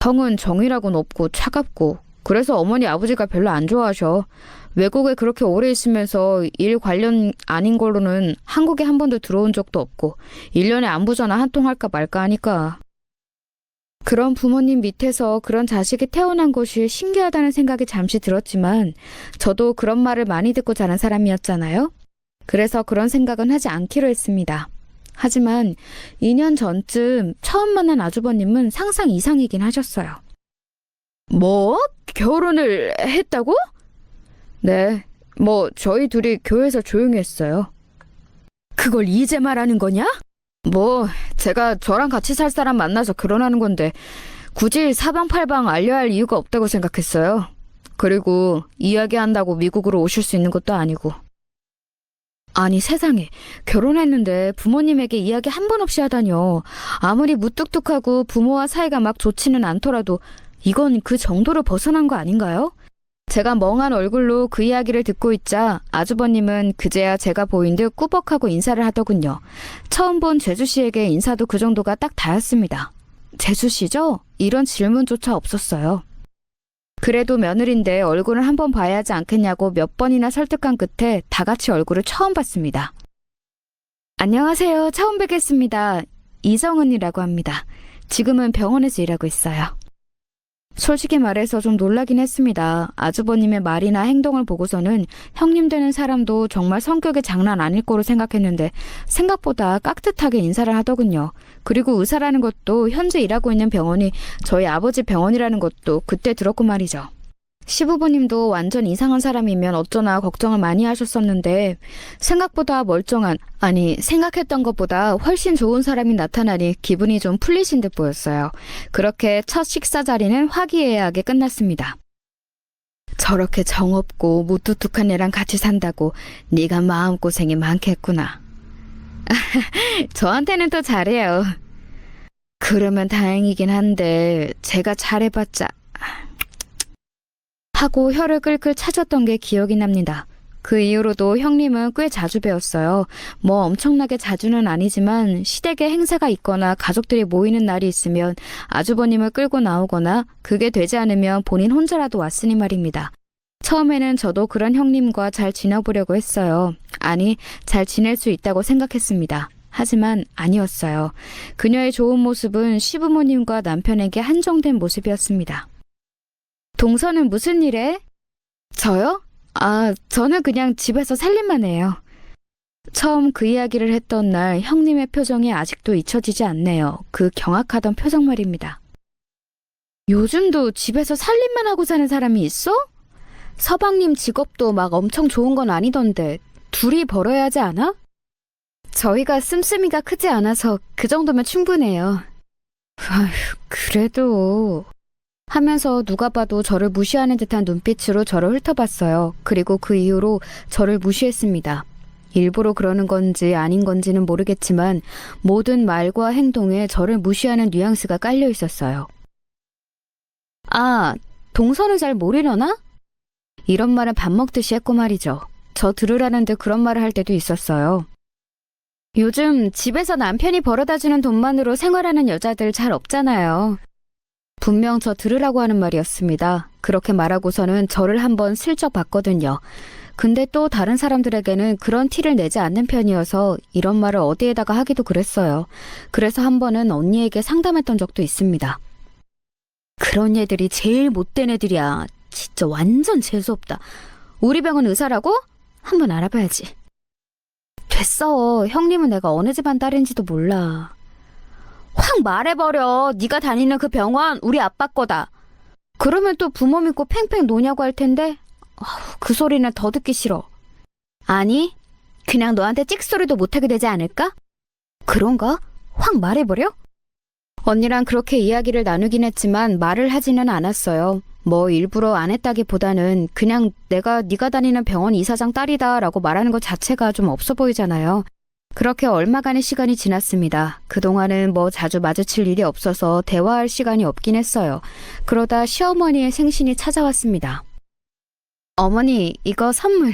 S2: 형은 정이라고는 없고 차갑고 그래서 어머니 아버지가 별로 안 좋아하셔. 외국에 그렇게 오래 있으면서 일 관련 아닌 걸로는 한국에 한 번도 들어온 적도 없고 1년에 안부 전화 한 통 할까 말까 하니까. 그런 부모님 밑에서 그런 자식이 태어난 것이 신기하다는 생각이 잠시 들었지만 저도 그런 말을 많이 듣고 자란 사람이었잖아요. 그래서 그런 생각은 하지 않기로 했습니다. 하지만 2년 전쯤 처음 만난 아주버님은 상상 이상이긴 하셨어요. 뭐? 결혼을 했다고? 네, 저희 둘이 교회에서 조용히 했어요. 그걸 이제 말하는 거냐? 제가 저랑 같이 살 사람 만나서 결혼하는 건데 굳이 사방팔방 알려야 할 이유가 없다고 생각했어요. 그리고 이야기한다고 미국으로 오실 수 있는 것도 아니고. 아니 세상에, 결혼했는데 부모님에게 이야기 한 번 없이 하다뇨. 아무리 무뚝뚝하고 부모와 사이가 막 좋지는 않더라도 이건 그 정도로 벗어난 거 아닌가요? 제가 멍한 얼굴로 그 이야기를 듣고 있자 아주버님은 그제야 제가 보인 듯 꾸벅하고 인사를 하더군요. 처음 본 제주씨에게 인사도 그 정도가 딱 닿았습니다. 제주씨죠? 이런 질문조차 없었어요. 그래도 며느리인데 얼굴을 한번 봐야 하지 않겠냐고 몇 번이나 설득한 끝에 다 같이 얼굴을 처음 봤습니다. 안녕하세요. 처음 뵙겠습니다. 이정은이라고 합니다. 지금은 병원에서 일하고 있어요. 솔직히 말해서 좀 놀라긴 했습니다. 아주버님의 말이나 행동을 보고서는 형님 되는 사람도 정말 성격이 장난 아닐 거로 생각했는데 생각보다 깍듯하게 인사를 하더군요. 그리고 의사라는 것도 현재 일하고 있는 병원이 저희 아버지 병원이라는 것도 그때 들었고 말이죠. 시부모님도 완전 이상한 사람이면 어쩌나 걱정을 많이 하셨었는데 생각보다 멀쩡한, 아니 생각했던 것보다 훨씬 좋은 사람이 나타나니 기분이 좀 풀리신 듯 보였어요. 그렇게 첫 식사 자리는 화기애애하게 끝났습니다. 저렇게 정없고 무뚝뚝한 애랑 같이 산다고 네가 마음고생이 많겠구나. 저한테는 또 잘해요. 그러면 다행이긴 한데 제가 잘해봤자 하고 혀를 끌끌 차졌던 게 기억이 납니다. 그 이후로도 형님은 꽤 자주 뵈었어요. 엄청나게 자주는 아니지만 시댁에 행사가 있거나 가족들이 모이는 날이 있으면 아주버님을 끌고 나오거나 그게 되지 않으면 본인 혼자라도 왔으니 말입니다. 처음에는 저도 그런 형님과 잘 지내보려고 했어요. 아니, 잘 지낼 수 있다고 생각했습니다. 하지만 아니었어요. 그녀의 좋은 모습은 시부모님과 남편에게 한정된 모습이었습니다. 동서는 무슨 일해? 저요? 저는 그냥 집에서 살림만 해요. 처음 그 이야기를 했던 날 형님의 표정이 아직도 잊혀지지 않네요. 그 경악하던 표정 말입니다. 요즘도 집에서 살림만 하고 사는 사람이 있어? 서방님 직업도 막 엄청 좋은 건 아니던데 둘이 벌어야 하지 않아? 저희가 씀씀이가 크지 않아서 그 정도면 충분해요. 아휴, 그래도... 하면서 누가 봐도 저를 무시하는 듯한 눈빛으로 저를 훑어봤어요. 그리고 그 이후로 저를 무시했습니다. 일부러 그러는 건지 아닌 건지는 모르겠지만 모든 말과 행동에 저를 무시하는 뉘앙스가 깔려 있었어요. 동서는 잘 모르려나? 이런 말은 밥 먹듯이 했고 말이죠. 저 들으라는 듯 그런 말을 할 때도 있었어요. 요즘 집에서 남편이 벌어다주는 돈만으로 생활하는 여자들 잘 없잖아요. 분명 저 들으라고 하는 말이었습니다. 그렇게 말하고서는 저를 한번 슬쩍 봤거든요. 근데 또 다른 사람들에게는 그런 티를 내지 않는 편이어서 이런 말을 어디에다가 하기도 그랬어요. 그래서 한 번은 언니에게 상담했던 적도 있습니다. 그런 애들이 제일 못된 애들이야. 진짜 완전 재수없다. 우리 병원 의사라고? 한번 알아봐야지. 됐어. 형님은 내가 어느 집안 딸인지도 몰라. 확 말해버려. 네가 다니는 그 병원 우리 아빠 거다. 그러면 또 부모 믿고 팽팽 노냐고 할 텐데 그 소리는 더 듣기 싫어. 아니, 그냥 너한테 찍소리도 못하게 되지 않을까? 그런가? 확 말해버려? 언니랑 그렇게 이야기를 나누긴 했지만 말을 하지는 않았어요. 뭐 일부러 안 했다기보다는 그냥 내가 네가 다니는 병원 이사장 딸이다 라고 말하는 것 자체가 좀 없어 보이잖아요. 그렇게 얼마간의 시간이 지났습니다. 그동안은 뭐 자주 마주칠 일이 없어서 대화할 시간이 없긴 했어요. 그러다 시어머니의 생신이 찾아왔습니다. 어머니, 이거 선물.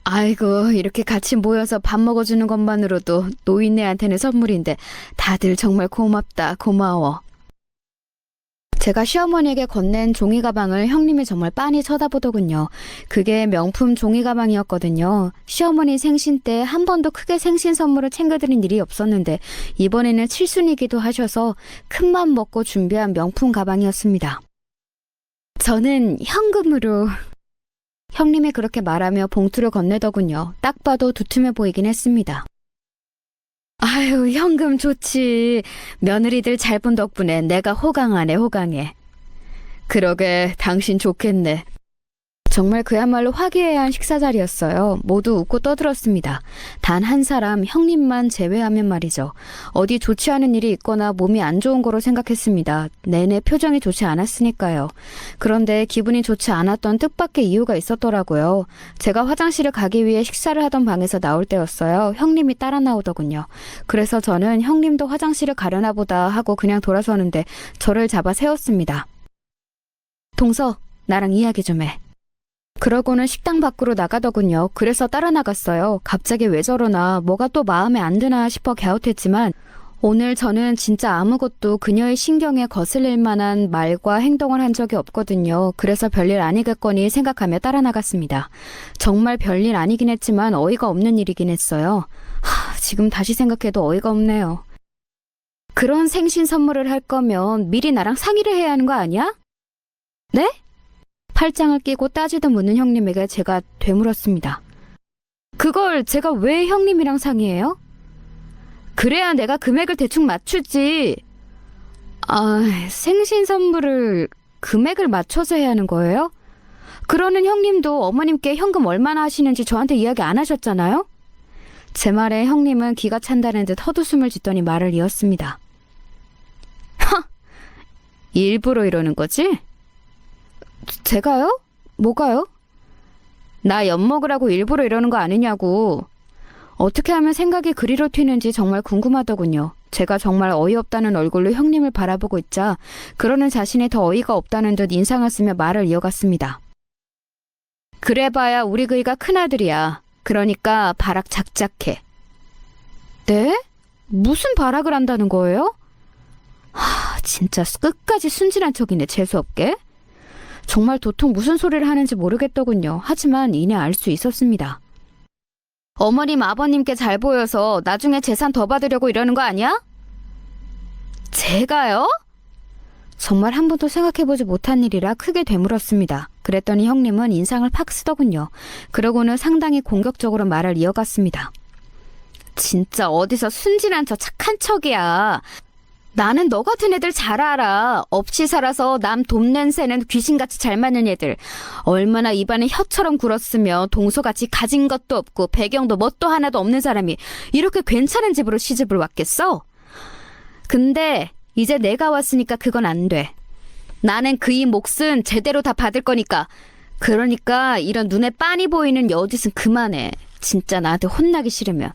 S2: 아이고, 이렇게 같이 모여서 밥 먹어주는 것만으로도 노인네한테는 선물인데 다들 정말 고맙다, 고마워. 제가 시어머니에게 건넨 종이 가방을 형님이 정말 빤히 쳐다보더군요. 그게 명품 종이 가방이었거든요. 시어머니 생신 때 한 번도 크게 생신 선물을 챙겨드린 일이 없었는데 이번에는 칠순이기도 하셔서 큰맘 먹고 준비한 명품 가방이었습니다. 저는 현금으로... 형님이 그렇게 말하며 봉투를 건네더군요. 딱 봐도 두툼해 보이긴 했습니다. 아유, 현금 좋지. 며느리들 잘 본 덕분에 내가 호강하네, 호강해. 그러게, 당신 좋겠네. 정말 그야말로 화기애애한 식사 자리였어요. 모두 웃고 떠들었습니다. 단 한 사람, 형님만 제외하면 말이죠. 어디 좋지 않은 일이 있거나 몸이 안 좋은 거로 생각했습니다. 내내 표정이 좋지 않았으니까요. 그런데 기분이 좋지 않았던 뜻밖의 이유가 있었더라고요. 제가 화장실을 가기 위해 식사를 하던 방에서 나올 때였어요. 형님이 따라 나오더군요. 그래서 저는 형님도 화장실을 가려나 보다 하고 그냥 돌아서는데 저를 잡아 세웠습니다. 동서, 나랑 이야기 좀 해. 그러고는 식당 밖으로 나가더군요. 그래서 따라 나갔어요. 갑자기 왜 저러나 뭐가 또 마음에 안 드나 싶어 갸웃했지만 오늘 저는 진짜 아무것도 그녀의 신경에 거슬릴 만한 말과 행동을 한 적이 없거든요. 그래서 별일 아니겠거니 생각하며 따라 나갔습니다. 정말 별일 아니긴 했지만 어이가 없는 일이긴 했어요. 지금 다시 생각해도 어이가 없네요. 그런 생신 선물을 할 거면 미리 나랑 상의를 해야 하는 거 아니야? 네? 팔짱을 끼고 따지듯 묻는 형님에게 제가 되물었습니다. 그걸 제가 왜 형님이랑 상의해요? 그래야 내가 금액을 대충 맞추지. 생신 선물을 금액을 맞춰서 해야 하는 거예요? 그러는 형님도 어머님께 현금 얼마나 하시는지 저한테 이야기 안 하셨잖아요? 제 말에 형님은 기가 찬다는 듯 헛웃음을 짓더니 말을 이었습니다. 일부러 이러는 거지? 제가요? 뭐가요? 나 엿먹으라고 일부러 이러는 거 아니냐고. 어떻게 하면 생각이 그리로 튀는지 정말 궁금하더군요. 제가 정말 어이없다는 얼굴로 형님을 바라보고 있자 그러는 자신이 더 어이가 없다는 듯 인상을 쓰며 말을 이어갔습니다. 그래봐야 우리 그이가 큰아들이야. 그러니까 발악 작작해. 네? 무슨 발악을 한다는 거예요? 진짜 끝까지 순진한 척이네, 재수없게. 정말 도통 무슨 소리를 하는지 모르겠더군요. 하지만 이내 알 수 있었습니다. 어머님, 아버님께 잘 보여서 나중에 재산 더 받으려고 이러는 거 아니야? 제가요? 정말 한 번도 생각해보지 못한 일이라 크게 되물었습니다. 그랬더니 형님은 인상을 팍 쓰더군요. 그러고는 상당히 공격적으로 말을 이어갔습니다. 진짜 어디서 순진한 척 착한 척이야. 나는 너 같은 애들 잘 알아. 없이 살아서 남 돈 냄새는 귀신같이 잘 맞는 애들. 얼마나 입안에 혀처럼 굴었으며 동서같이 가진 것도 없고 배경도 뭣도 하나도 없는 사람이 이렇게 괜찮은 집으로 시집을 왔겠어? 근데 이제 내가 왔으니까 그건 안 돼. 나는 그이 몫은 제대로 다 받을 거니까. 그러니까 이런 눈에 빤히 보이는 여짓은 그만해. 진짜 나한테 혼나기 싫으면.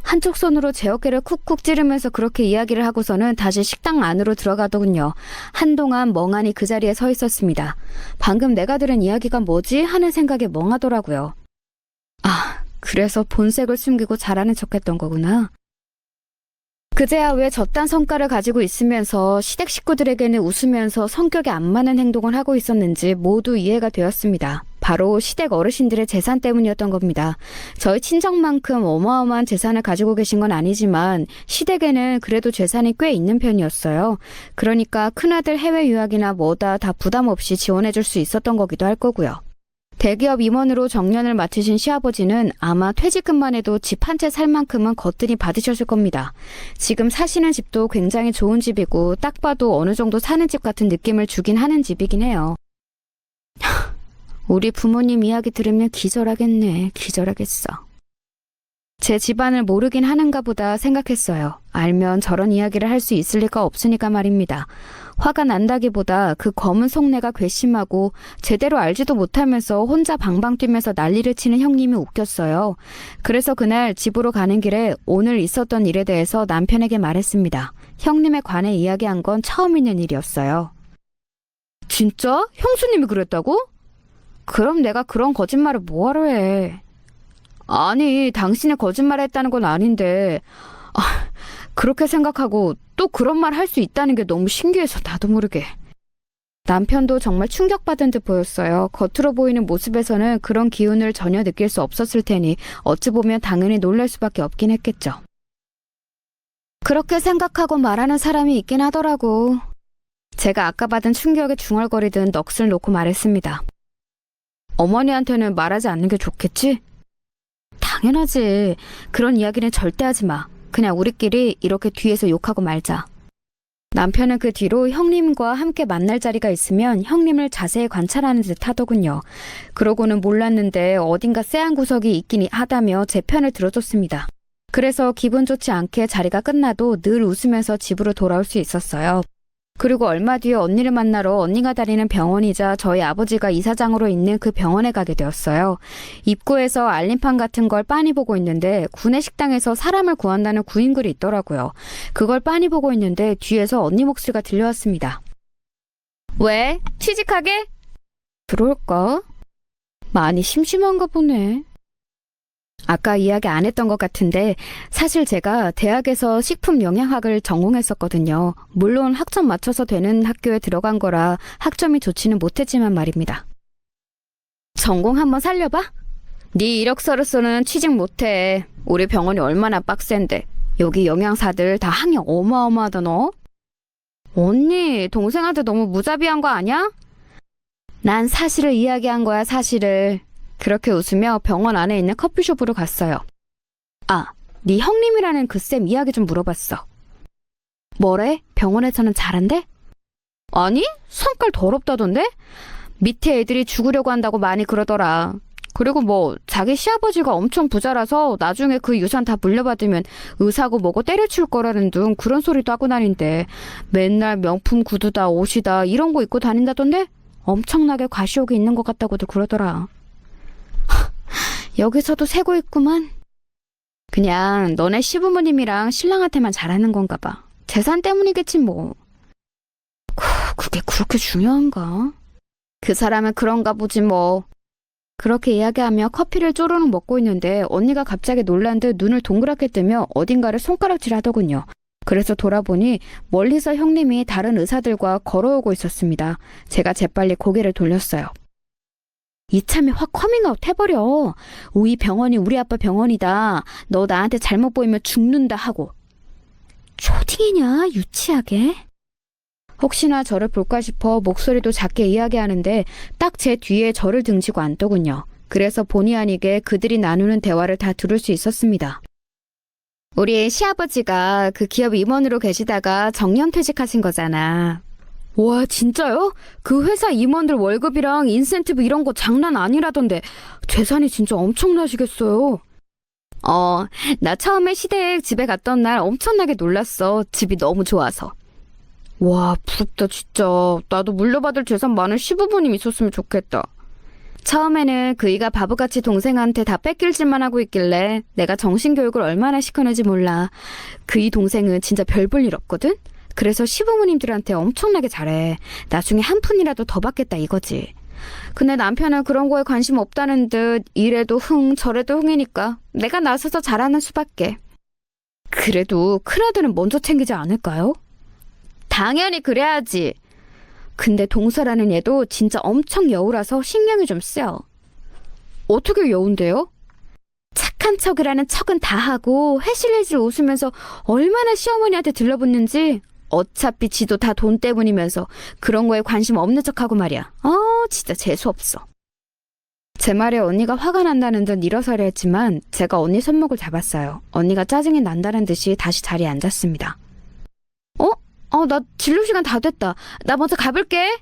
S2: 한쪽 손으로 제 어깨를 쿡쿡 찌르면서 그렇게 이야기를 하고서는 다시 식당 안으로 들어가더군요. 한동안 멍하니 그 자리에 서 있었습니다. 방금 내가 들은 이야기가 뭐지? 하는 생각에 멍하더라고요. 그래서 본색을 숨기고 잘하는 척했던 거구나. 그제야 왜 저딴 성과를 가지고 있으면서 시댁 식구들에게는 웃으면서 성격에 안 맞는 행동을 하고 있었는지 모두 이해가 되었습니다. 바로 시댁 어르신들의 재산 때문이었던 겁니다. 저희 친정만큼 어마어마한 재산을 가지고 계신 건 아니지만 시댁에는 그래도 재산이 꽤 있는 편이었어요. 그러니까 큰아들 해외 유학이나 뭐다 다 부담 없이 지원해줄 수 있었던 거기도 할 거고요. 대기업 임원으로 정년을 마치신 시아버지는 아마 퇴직금만 해도 집 한 채 살 만큼은 거뜬히 받으셨을 겁니다. 지금 사시는 집도 굉장히 좋은 집이고 딱 봐도 어느 정도 사는 집 같은 느낌을 주긴 하는 집이긴 해요. 우리 부모님 이야기 들으면 기절하겠네. 기절하겠어. 제 집안을 모르긴 하는가 보다 생각했어요. 알면 저런 이야기를 할 수 있을 리가 없으니까 말입니다. 화가 난다기보다 그 검은 속내가 괘씸하고 제대로 알지도 못하면서 혼자 방방 뛰면서 난리를 치는 형님이 웃겼어요. 그래서 그날 집으로 가는 길에 오늘 있었던 일에 대해서 남편에게 말했습니다. 형님에 관해 이야기한 건 처음 있는 일이었어요. 진짜? 형수님이 그랬다고? 그럼 내가 그런 거짓말을 뭐하러 해? 아니, 당신이 거짓말을 했다는 건 아닌데 그렇게 생각하고 또 그런 말 할 수 있다는 게 너무 신기해서 나도 모르게. 남편도 정말 충격받은 듯 보였어요. 겉으로 보이는 모습에서는 그런 기운을 전혀 느낄 수 없었을 테니 어찌 보면 당연히 놀랄 수밖에 없긴 했겠죠. 그렇게 생각하고 말하는 사람이 있긴 하더라고. 제가 아까 받은 충격에 중얼거리듯 넋을 놓고 말했습니다. 어머니한테는 말하지 않는 게 좋겠지? 당연하지. 그런 이야기는 절대 하지 마. 그냥 우리끼리 이렇게 뒤에서 욕하고 말자. 남편은 그 뒤로 형님과 함께 만날 자리가 있으면 형님을 자세히 관찰하는 듯 하더군요. 그러고는 몰랐는데 어딘가 쎄한 구석이 있긴 하다며 제 편을 들어줬습니다. 그래서 기분 좋지 않게 자리가 끝나도 늘 웃으면서 집으로 돌아올 수 있었어요. 그리고 얼마 뒤에 언니를 만나러 언니가 다니는 병원이자 저희 아버지가 이사장으로 있는 그 병원에 가게 되었어요. 입구에서 알림판 같은 걸 빤히 보고 있는데 구내식당에서 사람을 구한다는 구인글이 있더라고요. 그걸 빤히 보고 있는데 뒤에서 언니 목소리가 들려왔습니다. 왜? 취직하게? 그럴까? 많이 심심한가 보네. 아까 이야기 안 했던 것 같은데 사실 제가 대학에서 식품영양학을 전공했었거든요. 물론 학점 맞춰서 되는 학교에 들어간 거라 학점이 좋지는 못했지만 말입니다. 전공 한번 살려봐? 네 이력서로서는 취직 못해. 우리 병원이 얼마나 빡센데. 여기 영양사들 다 학력 어마어마하다 너. 언니, 동생한테 너무 무자비한 거 아니야? 난 사실을 이야기한 거야, 사실을. 그렇게 웃으며 병원 안에 있는 커피숍으로 갔어요. 아, 네 형님이라는 그 쌤 이야기 좀 물어봤어. 뭐래? 병원에서는 잘한대? 아니, 성깔 더럽다던데? 밑에 애들이 죽으려고 한다고 많이 그러더라. 그리고 뭐 자기 시아버지가 엄청 부자라서 나중에 그 유산 다 물려받으면 의사고 뭐고 때려칠 거라는 둥 그런 소리도 하고 다닌대. 맨날 명품 구두다 옷이다 이런 거 입고 다닌다던데? 엄청나게 과시욕이 있는 것 같다고도 그러더라. 여기서도 세고 있구만. 그냥 너네 시부모님이랑 신랑한테만 잘하는 건가 봐. 재산 때문이겠지 뭐. 그게 그렇게 중요한가? 그 사람은 그런가 보지 뭐. 그렇게 이야기하며 커피를 쪼르륵 먹고 있는데 언니가 갑자기 놀란 듯 눈을 동그랗게 뜨며 어딘가를 손가락질 하더군요. 그래서 돌아보니 멀리서 형님이 다른 의사들과 걸어오고 있었습니다. 제가 재빨리 고개를 돌렸어요. 이참에 확 커밍아웃 해버려. 우리 병원이 우리 아빠 병원이다. 너 나한테 잘못 보이면 죽는다 하고. 초딩이냐 유치하게. 혹시나 저를 볼까 싶어 목소리도 작게 이야기하는데 딱 제 뒤에 저를 등지고 앉더군요. 그래서 본의 아니게 그들이 나누는 대화를 다 들을 수 있었습니다. 우리 시아버지가 그 기업 임원으로 계시다가 정년퇴직하신 거잖아. 와, 진짜요? 그 회사 임원들 월급이랑 인센티브 이런 거 장난 아니라던데 재산이 진짜 엄청나시겠어요. 나 처음에 시댁 집에 갔던 날 엄청나게 놀랐어. 집이 너무 좋아서. 와, 부럽다 진짜. 나도 물려받을 재산 많은 시부모님 있었으면 좋겠다. 처음에는 그이가 바보같이 동생한테 다 뺏길 짓만 하고 있길래 내가 정신교육을 얼마나 시켰는지 몰라. 그이 동생은 진짜 별 볼 일 없거든? 그래서 시부모님들한테 엄청나게 잘해. 나중에 한 푼이라도 더 받겠다 이거지. 근데 남편은 그런 거에 관심 없다는 듯 이래도 흥 저래도 흥이니까 내가 나서서 잘하는 수밖에. 그래도 큰아들은 먼저 챙기지 않을까요? 당연히 그래야지. 근데 동서라는 얘도 진짜 엄청 여우라서 신경이 좀 쓰여. 어떻게 여운데요? 착한 척이라는 척은 다 하고 해실해실 웃으면서 얼마나 시어머니한테 들러붙는지. 어차피 지도 다 돈 때문이면서 그런 거에 관심 없는 척하고 말이야. 진짜 재수없어. 제 말에 언니가 화가 난다는 듯 일어서려 했지만 제가 언니 손목을 잡았어요. 언니가 짜증이 난다는 듯이 다시 자리에 앉았습니다. 나 진료 시간 다 됐다. 나 먼저 가볼게.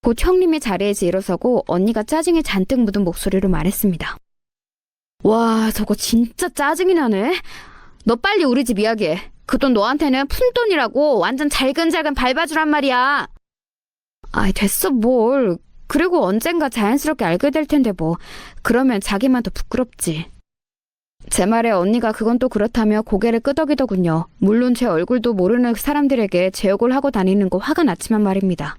S2: 곧 형님이 자리에서 일어서고 언니가 짜증이 잔뜩 묻은 목소리로 말했습니다. 와, 저거 진짜 짜증이 나네. 너 빨리 우리 집 이야기해. 그 돈 너한테는 푼돈이라고 완전 잘근잘근 밟아주란 말이야. 아이, 됐어 뭘. 그리고 언젠가 자연스럽게 알게 될 텐데 뭐. 그러면 자기만 더 부끄럽지. 제 말에 언니가 그건 또 그렇다며 고개를 끄덕이더군요. 물론 제 얼굴도 모르는 사람들에게 제 욕을 하고 다니는 거 화가 났지만 말입니다.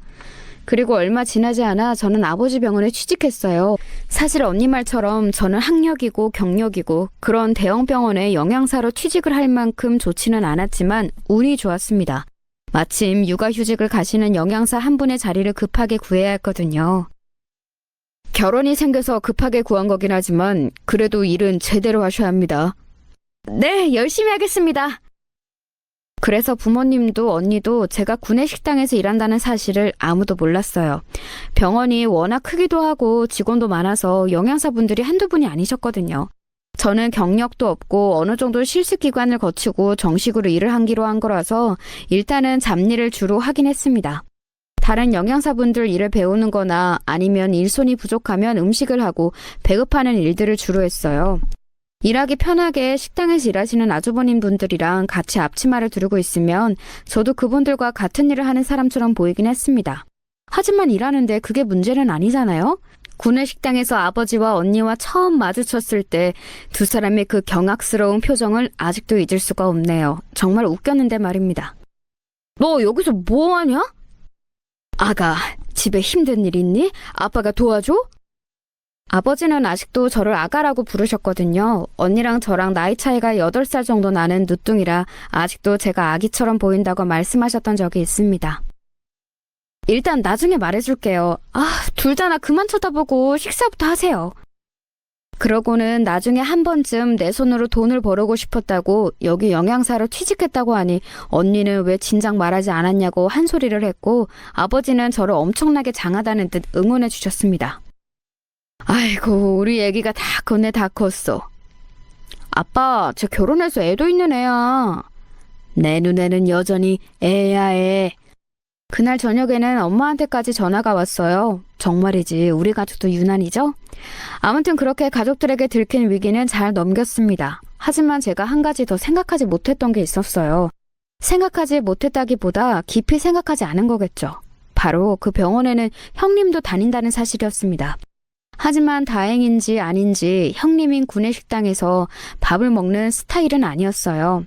S2: 그리고 얼마 지나지 않아 저는 아버지 병원에 취직했어요. 사실 언니 말처럼 저는 학력이고 경력이고 그런 대형 병원에 영양사로 취직을 할 만큼 좋지는 않았지만 운이 좋았습니다. 마침 육아휴직을 가시는 영양사 한 분의 자리를 급하게 구해야 했거든요. 결혼이 생겨서 급하게 구한 거긴 하지만 그래도 일은 제대로 하셔야 합니다. 네, 열심히 하겠습니다. 그래서 부모님도 언니도 제가 구내식당에서 일한다는 사실을 아무도 몰랐어요. 병원이 워낙 크기도 하고 직원도 많아서 영양사분들이 한두 분이 아니셨거든요. 저는 경력도 없고 어느 정도 실습기간을 거치고 정식으로 일을 하기로 한 거라서 일단은 잡일을 주로 하긴 했습니다. 다른 영양사분들 일을 배우는 거나 아니면 일손이 부족하면 음식을 하고 배급하는 일들을 주로 했어요. 일하기 편하게 식당에서 일하시는 아주버님 분들이랑 같이 앞치마를 두르고 있으면 저도 그분들과 같은 일을 하는 사람처럼 보이긴 했습니다. 하지만 일하는데 그게 문제는 아니잖아요? 구내식당에서 아버지와 언니와 처음 마주쳤을 때 두 사람의 그 경악스러운 표정을 아직도 잊을 수가 없네요. 정말 웃겼는데 말입니다. 너 여기서 뭐하냐? 아가, 집에 힘든 일 있니? 아빠가 도와줘? 아버지는 아직도 저를 아가라고 부르셨거든요. 언니랑 저랑 나이 차이가 8살 정도 나는 누뚱이라 아직도 제가 아기처럼 보인다고 말씀하셨던 적이 있습니다. 일단 나중에 말해줄게요. 둘 다 나 그만 쳐다보고 식사부터 하세요. 그러고는 나중에 한 번쯤 내 손으로 돈을 벌어고 싶었다고 여기 영양사로 취직했다고 하니 언니는 왜 진작 말하지 않았냐고 한 소리를 했고 아버지는 저를 엄청나게 장하다는 듯 응원해 주셨습니다. 아이고, 우리 애기가 다 컸네, 다 컸어. 아빠, 저 결혼해서 애도 있는 애야. 내 눈에는 여전히 애야, 애. 그날 저녁에는 엄마한테까지 전화가 왔어요. 정말이지, 우리 가족도 유난이죠? 아무튼 그렇게 가족들에게 들킨 위기는 잘 넘겼습니다. 하지만 제가 한 가지 더 생각하지 못했던 게 있었어요. 생각하지 못했다기보다 깊이 생각하지 않은 거겠죠. 바로 그 병원에는 형님도 다닌다는 사실이었습니다. 하지만 다행인지 아닌지 형님인 구내식당에서 밥을 먹는 스타일은 아니었어요.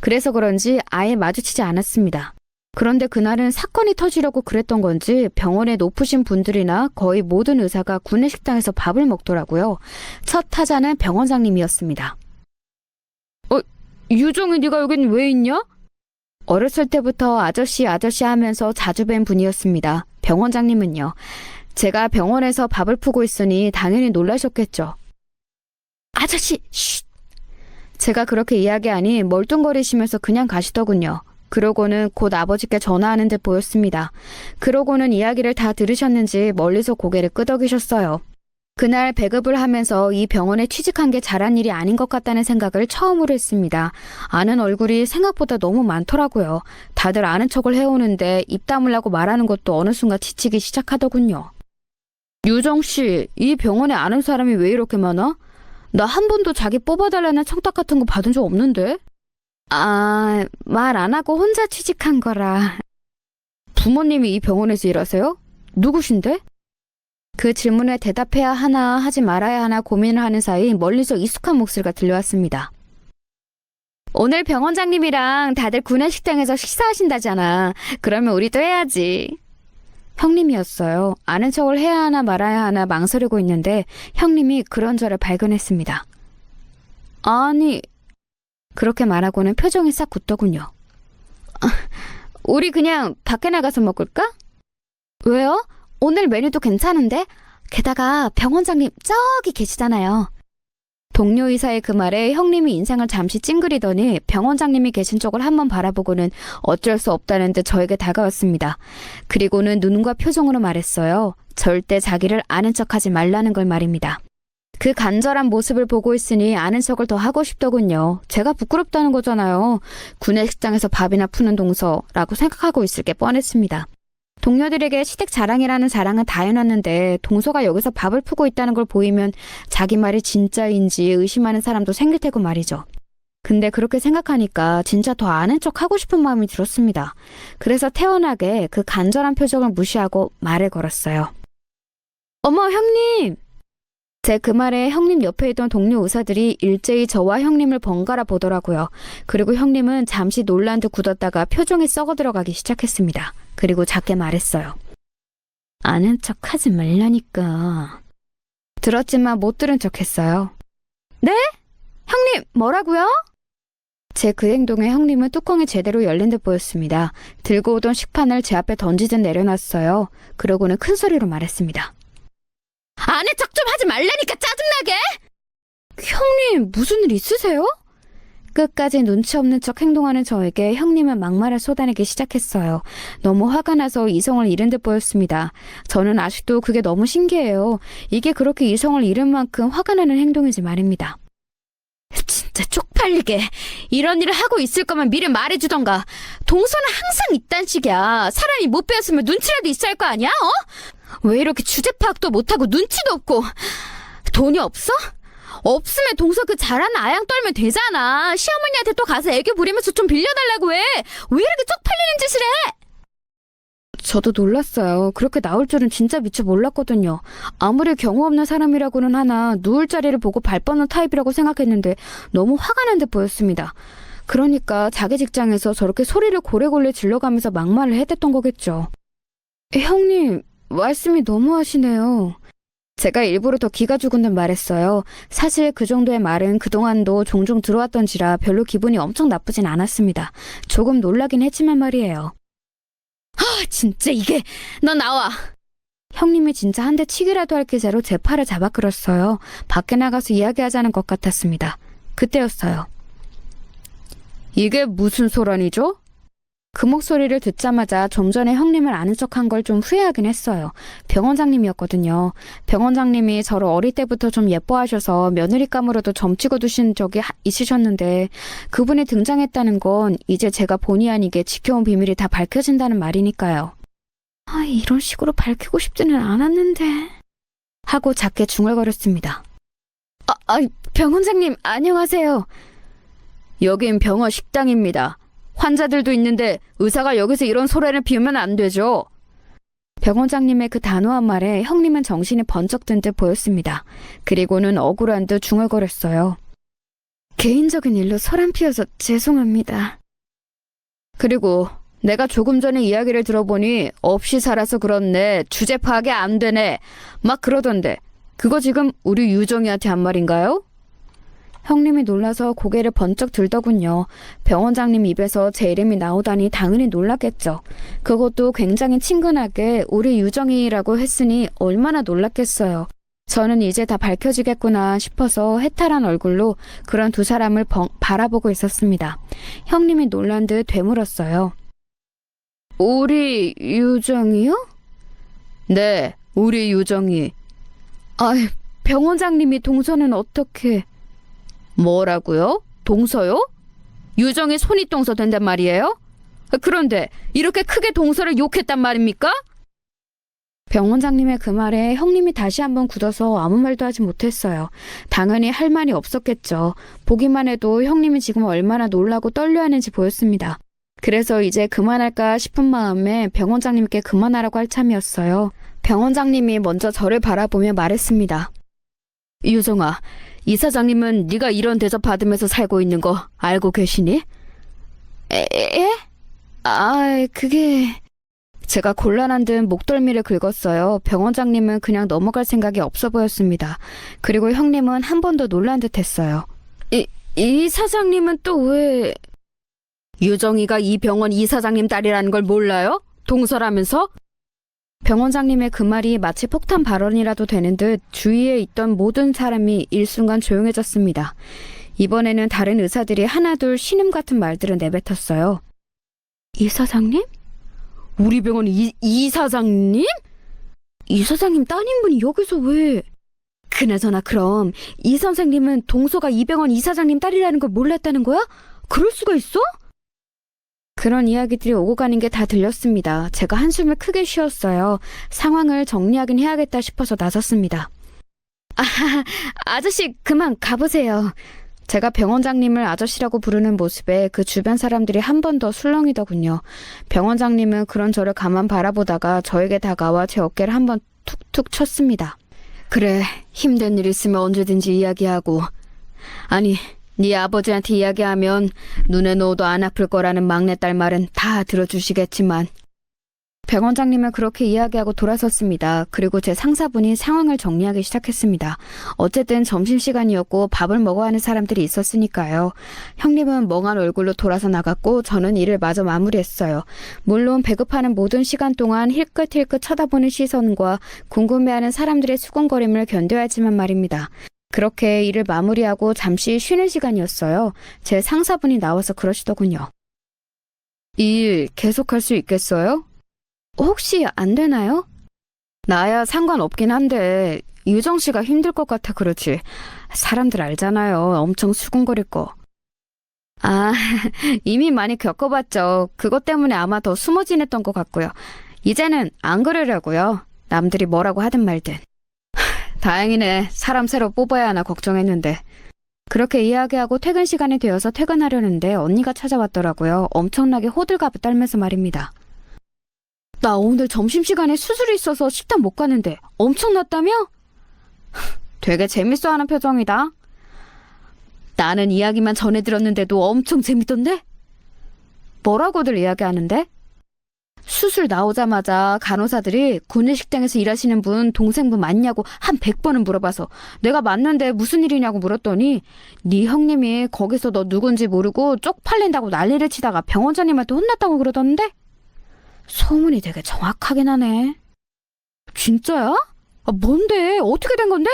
S2: 그래서 그런지 아예 마주치지 않았습니다. 그런데 그날은 사건이 터지려고 그랬던 건지 병원에 높으신 분들이나 거의 모든 의사가 구내식당에서 밥을 먹더라고요. 첫 타자는 병원장님이었습니다. 유정이 네가 여긴 왜 있냐? 어렸을 때부터 아저씨 하면서 자주 뵌 분이었습니다. 병원장님은요. 제가 병원에서 밥을 푸고 있으니 당연히 놀라셨겠죠. 아저씨, 쉿! 제가 그렇게 이야기하니 멀뚱거리시면서 그냥 가시더군요. 그러고는 곧 아버지께 전화하는 듯 보였습니다. 그러고는 이야기를 다 들으셨는지 멀리서 고개를 끄덕이셨어요. 그날 배급을 하면서 이 병원에 취직한 게 잘한 일이 아닌 것 같다는 생각을 처음으로 했습니다. 아는 얼굴이 생각보다 너무 많더라고요. 다들 아는 척을 해오는데 입 다물라고 말하는 것도 어느 순간 지치기 시작하더군요. 유정씨, 이 병원에 아는 사람이 왜 이렇게 많아? 나 한 번도 자기 뽑아달라는 청탁 같은 거 받은 적 없는데? 말 안 하고 혼자 취직한 거라. 부모님이 이 병원에서 일하세요? 누구신데? 그 질문에 대답해야 하나 하지 말아야 하나 고민을 하는 사이 멀리서 익숙한 목소리가 들려왔습니다. 오늘 병원장님이랑 다들 구내식당에서 식사하신다잖아. 그러면 우리도 해야지. 형님이었어요. 아는 척을 해야 하나 말아야 하나 망설이고 있는데 형님이 그런 저를 발견했습니다. 아니, 그렇게 말하고는 표정이 싹 굳더군요. 우리 그냥 밖에 나가서 먹을까? 왜요? 오늘 메뉴도 괜찮은데? 게다가 병원장님 저기 계시잖아요. 동료 의사의 그 말에 형님이 인상을 잠시 찡그리더니 병원장님이 계신 쪽을 한번 바라보고는 어쩔 수 없다는 듯 저에게 다가왔습니다. 그리고는 눈과 표정으로 말했어요. 절대 자기를 아는 척하지 말라는 걸 말입니다. 그 간절한 모습을 보고 있으니 아는 척을 더 하고 싶더군요. 제가 부끄럽다는 거잖아요. 구내식당에서 밥이나 푸는 동서라고 생각하고 있을 게 뻔했습니다. 동료들에게 시댁 자랑이라는 자랑은 다 해놨는데 동서가 여기서 밥을 푸고 있다는 걸 보이면 자기 말이 진짜인지 의심하는 사람도 생길 테고 말이죠. 근데 그렇게 생각하니까 진짜 더 아는 척 하고 싶은 마음이 들었습니다. 그래서 태연하게 그 간절한 표정을 무시하고 말을 걸었어요. 어머, 형님! 제 그 말에 형님 옆에 있던 동료 의사들이 일제히 저와 형님을 번갈아 보더라고요. 그리고 형님은 잠시 놀란 듯 굳었다가 표정이 썩어 들어가기 시작했습니다. 그리고 작게 말했어요. 아는 척 하지 말라니까. 들었지만 못 들은 척 했어요. 네? 형님, 뭐라고요? 제 그 행동에 형님은 뚜껑이 제대로 열린 듯 보였습니다. 들고 오던 식판을 제 앞에 던지듯 내려놨어요. 그러고는 큰 소리로 말했습니다. 아는 척 좀 하지 말라니까 짜증나게! 형님, 무슨 일 있으세요? 끝까지 눈치 없는 척 행동하는 저에게 형님은 막말을 쏟아내기 시작했어요. 너무 화가 나서 이성을 잃은 듯 보였습니다. 저는 아직도 그게 너무 신기해요. 이게 그렇게 이성을 잃은 만큼 화가 나는 행동이지 말입니다. 진짜 쪽팔리게. 이런 일을 하고 있을 거면 미리 말해주던가. 동서는 항상 이딴 식이야. 사람이 못 배웠으면 눈치라도 있어야 할 거 아니야? 왜 이렇게 주제 파악도 못하고 눈치도 없고. 돈이 없어? 없으면 동서 그 잘하는 아양 떨면 되잖아. 시어머니한테 또 가서 애교 부리면서 좀 빌려달라고 해. 왜 이렇게 쪽팔리는 짓을 해? 저도 놀랐어요. 그렇게 나올 줄은 진짜 미처 몰랐거든요. 아무리 경우 없는 사람이라고는 하나 누울 자리를 보고 발 뻗는 타입이라고 생각했는데 너무 화가 난 듯 보였습니다. 그러니까 자기 직장에서 저렇게 소리를 고래고래 질러가면서 막말을 해댔던 거겠죠. 형님, 말씀이 너무하시네요. 제가 일부러 더 기가 죽은 듯 말했어요. 사실 그 정도의 말은 그동안도 종종 들어왔던지라 별로 기분이 엄청 나쁘진 않았습니다. 조금 놀라긴 했지만 말이에요. 진짜 이게, 너 나와! 형님이 진짜 한 대 치기라도 할 기세로 제 팔을 잡아 끌었어요. 밖에 나가서 이야기하자는 것 같았습니다. 그때였어요. 이게 무슨 소란이죠? 그 목소리를 듣자마자 좀 전에 형님을 아는 척한 걸 좀 후회하긴 했어요. 병원장님이었거든요. 병원장님이 저를 어릴 때부터 좀 예뻐하셔서 며느리감으로도 점치고 두신 적이 있으셨는데 그분이 등장했다는 건 이제 제가 본의 아니게 지켜온 비밀이 다 밝혀진다는 말이니까요. 이런 식으로 밝히고 싶지는 않았는데 하고 작게 중얼거렸습니다. 병원장님 안녕하세요. 여긴 병원 식당입니다. 환자들도 있는데 의사가 여기서 이런 소란을 피우면 안 되죠. 병원장님의 그 단호한 말에 형님은 정신이 번쩍 든 듯 보였습니다. 그리고는 억울한 듯 중얼거렸어요. 개인적인 일로 소란 피워서 죄송합니다. 그리고 내가 조금 전에 이야기를 들어보니 없이 살아서 그렇네, 주제 파악이 안 되네 막 그러던데 그거 지금 우리 유정이한테 한 말인가요? 형님이 놀라서 고개를 번쩍 들더군요. 병원장님 입에서 제 이름이 나오다니 당연히 놀랐겠죠. 그것도 굉장히 친근하게 우리 유정이라고 했으니 얼마나 놀랐겠어요. 저는 이제 다 밝혀지겠구나 싶어서 해탈한 얼굴로 그런 두 사람을 바라보고 있었습니다. 형님이 놀란 듯 되물었어요. 우리 유정이요? 네, 우리 유정이. 병원장님이 동서는 어떻게... 뭐라고요? 동서요? 유정이 손윗동서 된단 말이에요? 그런데 이렇게 크게 동서를 욕했단 말입니까? 병원장님의 그 말에 형님이 다시 한번 굳어서 아무 말도 하지 못했어요. 당연히 할 말이 없었겠죠. 보기만 해도 형님이 지금 얼마나 놀라고 떨려하는지 보였습니다. 그래서 이제 그만할까 싶은 마음에 병원장님께 그만하라고 할 참이었어요. 병원장님이 먼저 저를 바라보며 말했습니다. 유정아, 이 사장님은 네가 이런 대접 받으면서 살고 있는 거 알고 계시니? 그게... 제가 곤란한 듯 목덜미를 긁었어요. 병원장님은 그냥 넘어갈 생각이 없어 보였습니다. 그리고 형님은 한 번 더 놀란 듯 했어요. 이 사장님은 또 왜... 유정이가 이 병원 이사장님 딸이라는 걸 몰라요? 동서라면서? 병원장님의 그 말이 마치 폭탄 발언이라도 되는 듯 주위에 있던 모든 사람이 일순간 조용해졌습니다. 이번에는 다른 의사들이 하나둘 신음 같은 말들을 내뱉었어요. 이사장님? 우리 병원 이사장님? 이사장님 따님분이 여기서 왜... 그나저나 그럼 이 선생님은 동서가 이 병원 이사장님 딸이라는 걸 몰랐다는 거야? 그럴 수가 있어? 그런 이야기들이 오고 가는 게 다 들렸습니다. 제가 한숨을 크게 쉬었어요. 상황을 정리하긴 해야겠다 싶어서 나섰습니다. 아저씨 그만 가보세요. 제가 병원장님을 아저씨라고 부르는 모습에 그 주변 사람들이 한 번 더 술렁이더군요. 병원장님은 그런 저를 가만 바라보다가 저에게 다가와 제 어깨를 한 번 툭툭 쳤습니다. 그래, 힘든 일 있으면 언제든지 이야기하고. 아니, 네 아버지한테 이야기하면 눈에 넣어도 안 아플 거라는 막내딸 말은 다 들어주시겠지만. 병원장님은 그렇게 이야기하고 돌아섰습니다. 그리고 제 상사분이 상황을 정리하기 시작했습니다. 어쨌든 점심시간이었고 밥을 먹어야 하는 사람들이 있었으니까요. 형님은 멍한 얼굴로 돌아서 나갔고 저는 일을 마저 마무리했어요. 물론 배급하는 모든 시간 동안 힐끗힐끗 쳐다보는 시선과 궁금해하는 사람들의 수군거림을 견뎌야 하지만 말입니다. 그렇게 일을 마무리하고 잠시 쉬는 시간이었어요. 제 상사분이 나와서 그러시더군요. 이 일 계속할 수 있겠어요? 혹시 안 되나요? 나야 상관없긴 한데 유정 씨가 힘들 것 같아 그러지. 사람들 알잖아요. 엄청 수군거릴 거. 아, 이미 많이 겪어봤죠. 그것 때문에 아마 더 숨어 지냈던 것 같고요. 이제는 안 그러려고요. 남들이 뭐라고 하든 말든. 다행이네. 사람 새로 뽑아야 하나 걱정했는데. 그렇게 이야기하고 퇴근 시간이 되어서 퇴근하려는데 언니가 찾아왔더라고요. 엄청나게 호들갑을 떨면서 말입니다. 나 오늘 점심시간에 수술이 있어서 식당 못 가는데 엄청났다며? 되게 재밌어하는 표정이다. 나는 이야기만 전해 들었는데도 엄청 재밌던데? 뭐라고들 이야기하는데? 수술 나오자마자 간호사들이 구내식당에서 일하시는 분 동생분 맞냐고 한 100번은 물어봐서 내가 맞는데 무슨 일이냐고 물었더니 네 형님이 거기서 너 누군지 모르고 쪽팔린다고 난리를 치다가 병원장님한테 혼났다고 그러던데? 소문이 되게 정확하긴 하네. 진짜야? 뭔데? 어떻게 된 건데?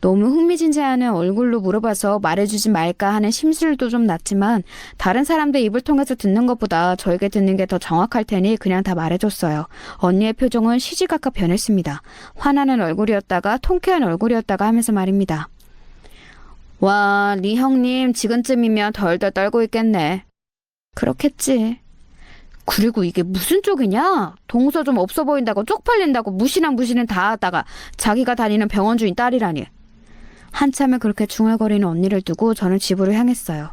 S2: 너무 흥미진진하는 얼굴로 물어봐서 말해주지 말까 하는 심술도 좀 났지만 다른 사람들 입을 통해서 듣는 것보다 저에게 듣는 게 더 정확할 테니 그냥 다 말해줬어요. 언니의 표정은 시시각각 변했습니다. 화나는 얼굴이었다가 통쾌한 얼굴이었다가 하면서 말입니다. 와, 네 형님 지금쯤이면 덜덜 떨고 있겠네. 그렇겠지. 그리고 이게 무슨 쪽이냐? 동서 좀 없어 보인다고 쪽팔린다고 무시는 다 하다가 자기가 다니는 병원 주인 딸이라니. 한참을 그렇게 중얼거리는 언니를 두고 저는 집으로 향했어요.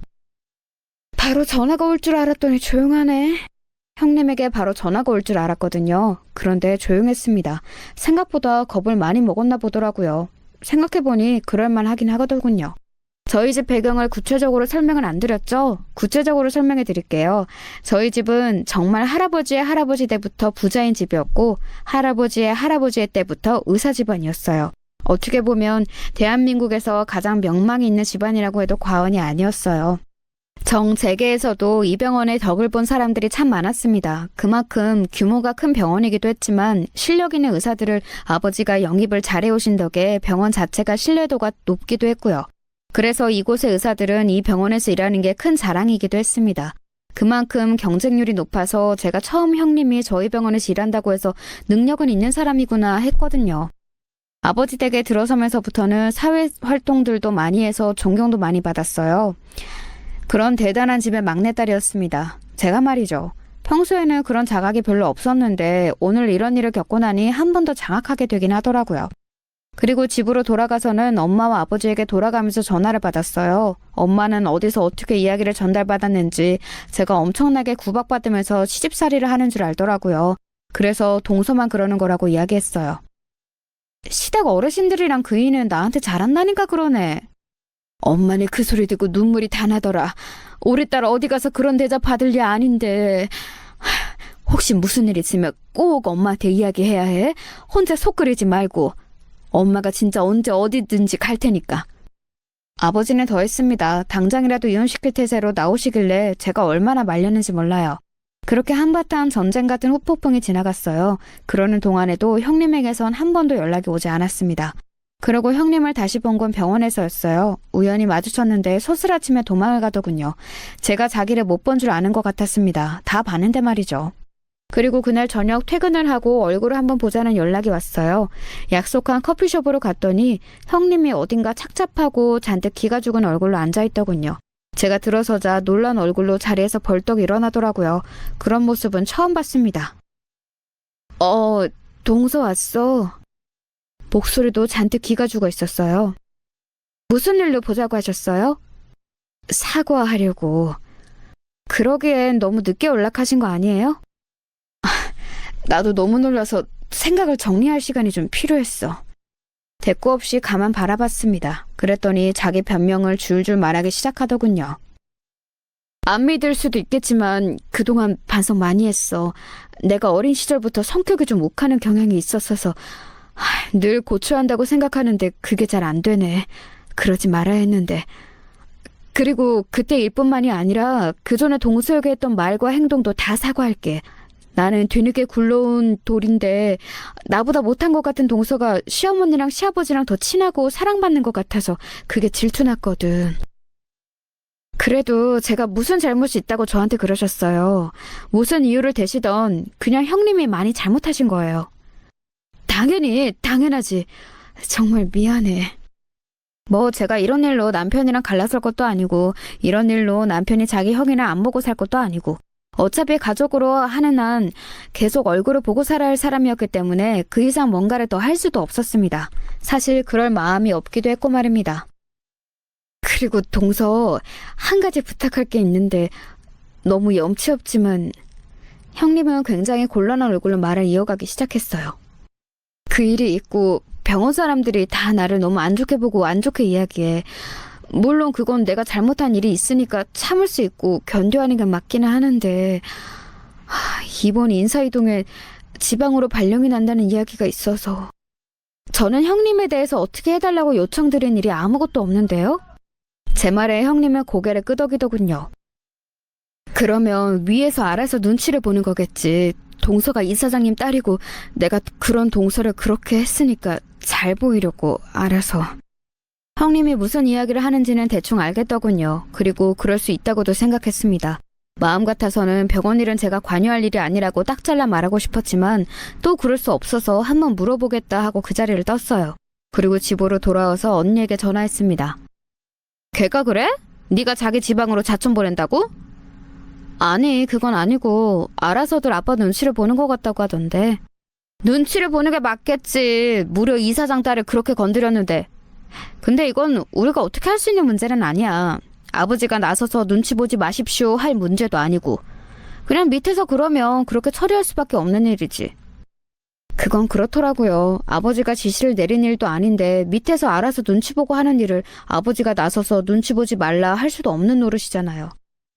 S2: 바로 전화가 올 줄 알았더니 조용하네. 형님에게 바로 전화가 올 줄 알았거든요. 그런데 조용했습니다. 생각보다 겁을 많이 먹었나 보더라고요. 생각해보니 그럴만하긴 하거든요. 저희 집 배경을 구체적으로 설명은 안 드렸죠? 구체적으로 설명해 드릴게요. 저희 집은 정말 할아버지의 할아버지 때부터 부자인 집이었고 할아버지의 할아버지의 때부터 의사 집안이었어요. 어떻게 보면 대한민국에서 가장 명망이 있는 집안이라고 해도 과언이 아니었어요. 정재계에서도 이 병원의 덕을 본 사람들이 참 많았습니다. 그만큼 규모가 큰 병원이기도 했지만 실력 있는 의사들을 아버지가 영입을 잘해오신 덕에 병원 자체가 신뢰도가 높기도 했고요. 그래서 이곳의 의사들은 이 병원에서 일하는 게 큰 자랑이기도 했습니다. 그만큼 경쟁률이 높아서 제가 처음 형님이 저희 병원에서 일한다고 해서 능력은 있는 사람이구나 했거든요. 아버지 댁에 들어서면서부터는 사회활동들도 많이 해서 존경도 많이 받았어요. 그런 대단한 집의 막내딸이었습니다. 제가 말이죠. 평소에는 그런 자각이 별로 없었는데 오늘 이런 일을 겪고 나니 한 번 더 장악하게 되긴 하더라고요. 그리고 집으로 돌아가서는 엄마와 아버지에게 돌아가면서 전화를 받았어요. 엄마는 어디서 어떻게 이야기를 전달받았는지 제가 엄청나게 구박받으면서 시집살이를 하는 줄 알더라고요. 그래서 동서만 그러는 거라고 이야기했어요. 시댁 어르신들이랑 그 이는 나한테 잘한다니까 그러네. 엄마는 그 소리 듣고 눈물이 다 나더라. 우리 딸 어디 가서 그런 대접 받을 리 아닌데. 혹시 무슨 일 있으면 꼭 엄마한테 이야기해야 해. 혼자 속 끓이지 말고. 엄마가 진짜 언제 어디든지 갈 테니까. 아버지는 더 했습니다. 당장이라도 이혼시킬 태세로 나오시길래 제가 얼마나 말렸는지 몰라요. 그렇게 한바탕 전쟁 같은 후폭풍이 지나갔어요. 그러는 동안에도 형님에게선 한 번도 연락이 오지 않았습니다. 그러고 형님을 다시 본 건 병원에서였어요. 우연히 마주쳤는데 소스라침에 도망을 가더군요. 제가 자기를 못 본 줄 아는 것 같았습니다. 다 봤는데 말이죠. 그리고 그날 저녁 퇴근을 하고 얼굴을 한번 보자는 연락이 왔어요. 약속한 커피숍으로 갔더니 형님이 어딘가 착잡하고 잔뜩 기가 죽은 얼굴로 앉아있더군요. 제가 들어서자 놀란 얼굴로 자리에서 벌떡 일어나더라고요. 그런 모습은 처음 봤습니다. 동서 왔어. 목소리도 잔뜩 기가 죽어 있었어요. 무슨 일로 보자고 하셨어요? 사과하려고. 그러기엔 너무 늦게 연락하신 거 아니에요? 나도 너무 놀라서 생각을 정리할 시간이 좀 필요했어. 대꾸 없이 가만 바라봤습니다. 그랬더니 자기 변명을 줄줄 말하기 시작하더군요. 안 믿을 수도 있겠지만 그동안 반성 많이 했어. 내가 어린 시절부터 성격이 좀 욱하는 경향이 있었어서 늘 고쳐야 한다고 생각하는데 그게 잘 안 되네. 그러지 말아야 했는데. 그리고 그때 일뿐만이 아니라 그전에 동서에게 했던 말과 행동도 다 사과할게. 나는 뒤늦게 굴러온 돌인데 나보다 못한 것 같은 동서가 시어머니랑 시아버지랑 더 친하고 사랑받는 것 같아서 그게 질투났거든. 그래도 제가 무슨 잘못이 있다고 저한테 그러셨어요. 무슨 이유를 대시던 그냥 형님이 많이 잘못하신 거예요. 당연하지. 정말 미안해. 뭐 제가 이런 일로 남편이랑 갈라설 것도 아니고 이런 일로 남편이 자기 형이랑 안 보고 살 것도 아니고 어차피 가족으로 하는 한 계속 얼굴을 보고 살아야 할 사람이었기 때문에 그 이상 뭔가를 더 할 수도 없었습니다. 사실 그럴 마음이 없기도 했고 말입니다. 그리고 동서, 한 가지 부탁할 게 있는데 너무 염치 없지만 형님은 굉장히 곤란한 얼굴로 말을 이어가기 시작했어요. 그 일이 있고 병원 사람들이 다 나를 너무 안 좋게 보고 안 좋게 이야기해. 물론 그건 내가 잘못한 일이 있으니까 참을 수 있고 견뎌하는 게 맞기는 하는데 이번 인사이동에 지방으로 발령이 난다는 이야기가 있어서 저는 형님에 대해서 어떻게 해달라고 요청드린 일이 아무것도 없는데요? 제 말에 형님은 고개를 끄덕이더군요. 그러면 위에서 알아서 눈치를 보는 거겠지. 동서가 이사장님 딸이고 내가 그런 동서를 그렇게 했으니까 잘 보이려고 알아서. 형님이 무슨 이야기를 하는지는 대충 알겠더군요. 그리고 그럴 수 있다고도 생각했습니다. 마음 같아서는 병원 일은 제가 관여할 일이 아니라고 딱 잘라 말하고 싶었지만 또 그럴 수 없어서 한번 물어보겠다 하고 그 자리를 떴어요. 그리고 집으로 돌아와서 언니에게 전화했습니다. 걔가 그래? 네가 자기 지방으로 자촌 보낸다고? 아니, 그건 아니고 알아서들 아빠 눈치를 보는 것 같다고 하던데. 눈치를 보는 게 맞겠지. 무려 이사장 딸을 그렇게 건드렸는데. 근데 이건 우리가 어떻게 할 수 있는 문제는 아니야. 아버지가 나서서 눈치 보지 마십시오 할 문제도 아니고. 그냥 밑에서 그러면 그렇게 처리할 수밖에 없는 일이지. 그건 그렇더라고요. 아버지가 지시를 내린 일도 아닌데 밑에서 알아서 눈치 보고 하는 일을 아버지가 나서서 눈치 보지 말라 할 수도 없는 노릇이잖아요.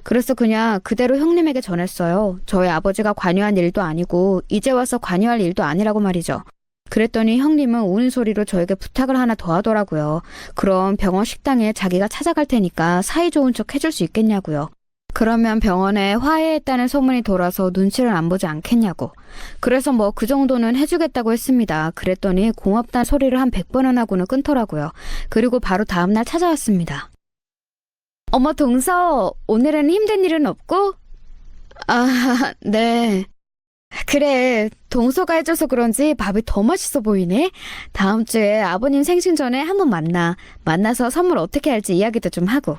S2: 그래서 그냥 그대로 형님에게 전했어요. 저희 아버지가 관여한 일도 아니고 이제 와서 관여할 일도 아니라고 말이죠. 그랬더니 형님은 우는 소리로 저에게 부탁을 하나 더 하더라고요. 그럼 병원 식당에 자기가 찾아갈 테니까 사이 좋은 척 해줄 수 있겠냐고요. 그러면 병원에 화해했다는 소문이 돌아서 눈치를 안 보지 않겠냐고. 그래서 뭐 그 정도는 해주겠다고 했습니다. 그랬더니 고맙다는 소리를 한 100번은 하고는 끊더라고요. 그리고 바로 다음날 찾아왔습니다. 어머 동서, 오늘은 힘든 일은 없고? 네. 그래, 동서가 해줘서 그런지 밥이 더 맛있어 보이네. 다음 주에 아버님 생신 전에 한번 만나서 선물 어떻게 할지 이야기도 좀 하고.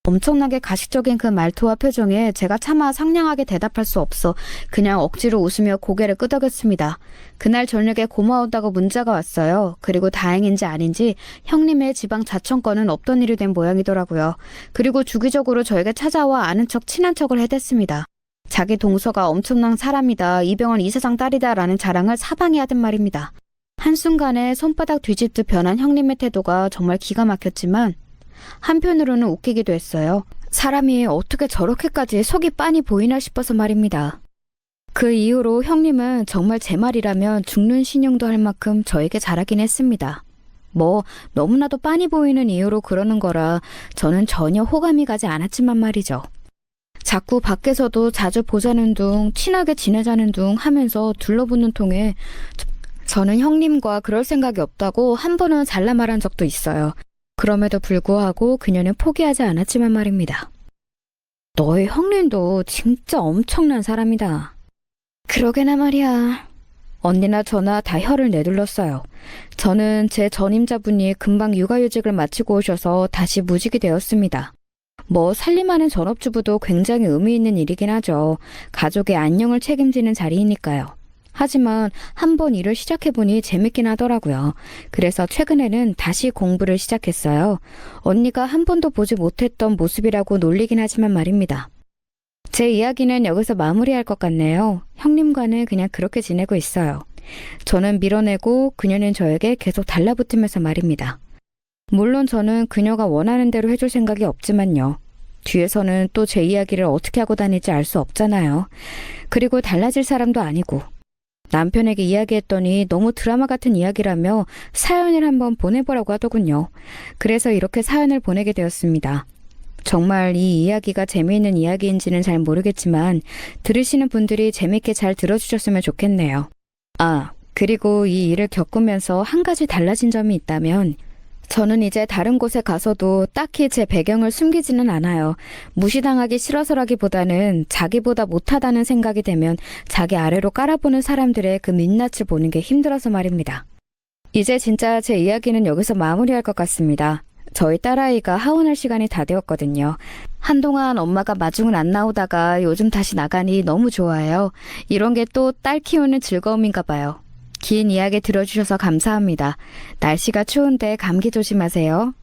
S2: 엄청나게 가식적인 그 말투와 표정에 제가 차마 상냥하게 대답할 수 없어 그냥 억지로 웃으며 고개를 끄덕였습니다. 그날 저녁에 고마웠다고 문자가 왔어요. 그리고 다행인지 아닌지 형님의 지방 자청권은 없던 일이 된 모양이더라고요. 그리고 주기적으로 저에게 찾아와 아는 척 친한 척을 해댔습니다. 자기 동서가 엄청난 사람이다, 이 병원 이사장 딸이다 라는 자랑을 사방에 하던 말입니다. 한순간에 손바닥 뒤집듯 변한 형님의 태도가 정말 기가 막혔지만 한편으로는 웃기기도 했어요. 사람이 어떻게 저렇게까지 속이 빤히 보이나 싶어서 말입니다. 그 이후로 형님은 정말 제 말이라면 죽는 신용도 할 만큼 저에게 잘하긴 했습니다. 뭐 너무나도 빤히 보이는 이유로 그러는 거라 저는 전혀 호감이 가지 않았지만 말이죠. 자꾸 밖에서도 자주 보자는 둥, 친하게 지내자는 둥 하면서 둘러붙는 통에 저는 형님과 그럴 생각이 없다고 한 번은 잘라 말한 적도 있어요. 그럼에도 불구하고 그녀는 포기하지 않았지만 말입니다. 너희 형님도 진짜 엄청난 사람이다. 그러게나 말이야. 언니나 저나 다 혀를 내둘렀어요. 저는 제 전임자분이 금방 육아휴직을 마치고 오셔서 다시 무직이 되었습니다. 뭐 살림하는 전업주부도 굉장히 의미 있는 일이긴 하죠. 가족의 안녕을 책임지는 자리이니까요. 하지만 한번 일을 시작해보니 재밌긴 하더라고요. 그래서 최근에는 다시 공부를 시작했어요. 언니가 한 번도 보지 못했던 모습이라고 놀리긴 하지만 말입니다. 제 이야기는 여기서 마무리할 것 같네요. 형님과는 그냥 그렇게 지내고 있어요. 저는 밀어내고 그녀는 저에게 계속 달라붙으면서 말입니다. 물론 저는 그녀가 원하는 대로 해줄 생각이 없지만요. 뒤에서는 또 제 이야기를 어떻게 하고 다닐지 알 수 없잖아요. 그리고 달라질 사람도 아니고. 남편에게 이야기했더니 너무 드라마 같은 이야기라며 사연을 한번 보내보라고 하더군요. 그래서 이렇게 사연을 보내게 되었습니다. 정말 이 이야기가 재미있는 이야기인지는 잘 모르겠지만 들으시는 분들이 재밌게 잘 들어주셨으면 좋겠네요. 아, 그리고 이 일을 겪으면서 한 가지 달라진 점이 있다면 저는 이제 다른 곳에 가서도 딱히 제 배경을 숨기지는 않아요. 무시당하기 싫어서라기보다는 자기보다 못하다는 생각이 되면 자기 아래로 깔아보는 사람들의 그 민낯을 보는 게 힘들어서 말입니다. 이제 진짜 제 이야기는 여기서 마무리할 것 같습니다. 저희 딸아이가 하원할 시간이 다 되었거든요. 한동안 엄마가 마중을 안 나오다가 요즘 다시 나가니 너무 좋아요. 이런 게 또 딸 키우는 즐거움인가 봐요. 긴 이야기 들어주셔서 감사합니다. 날씨가 추운데 감기 조심하세요.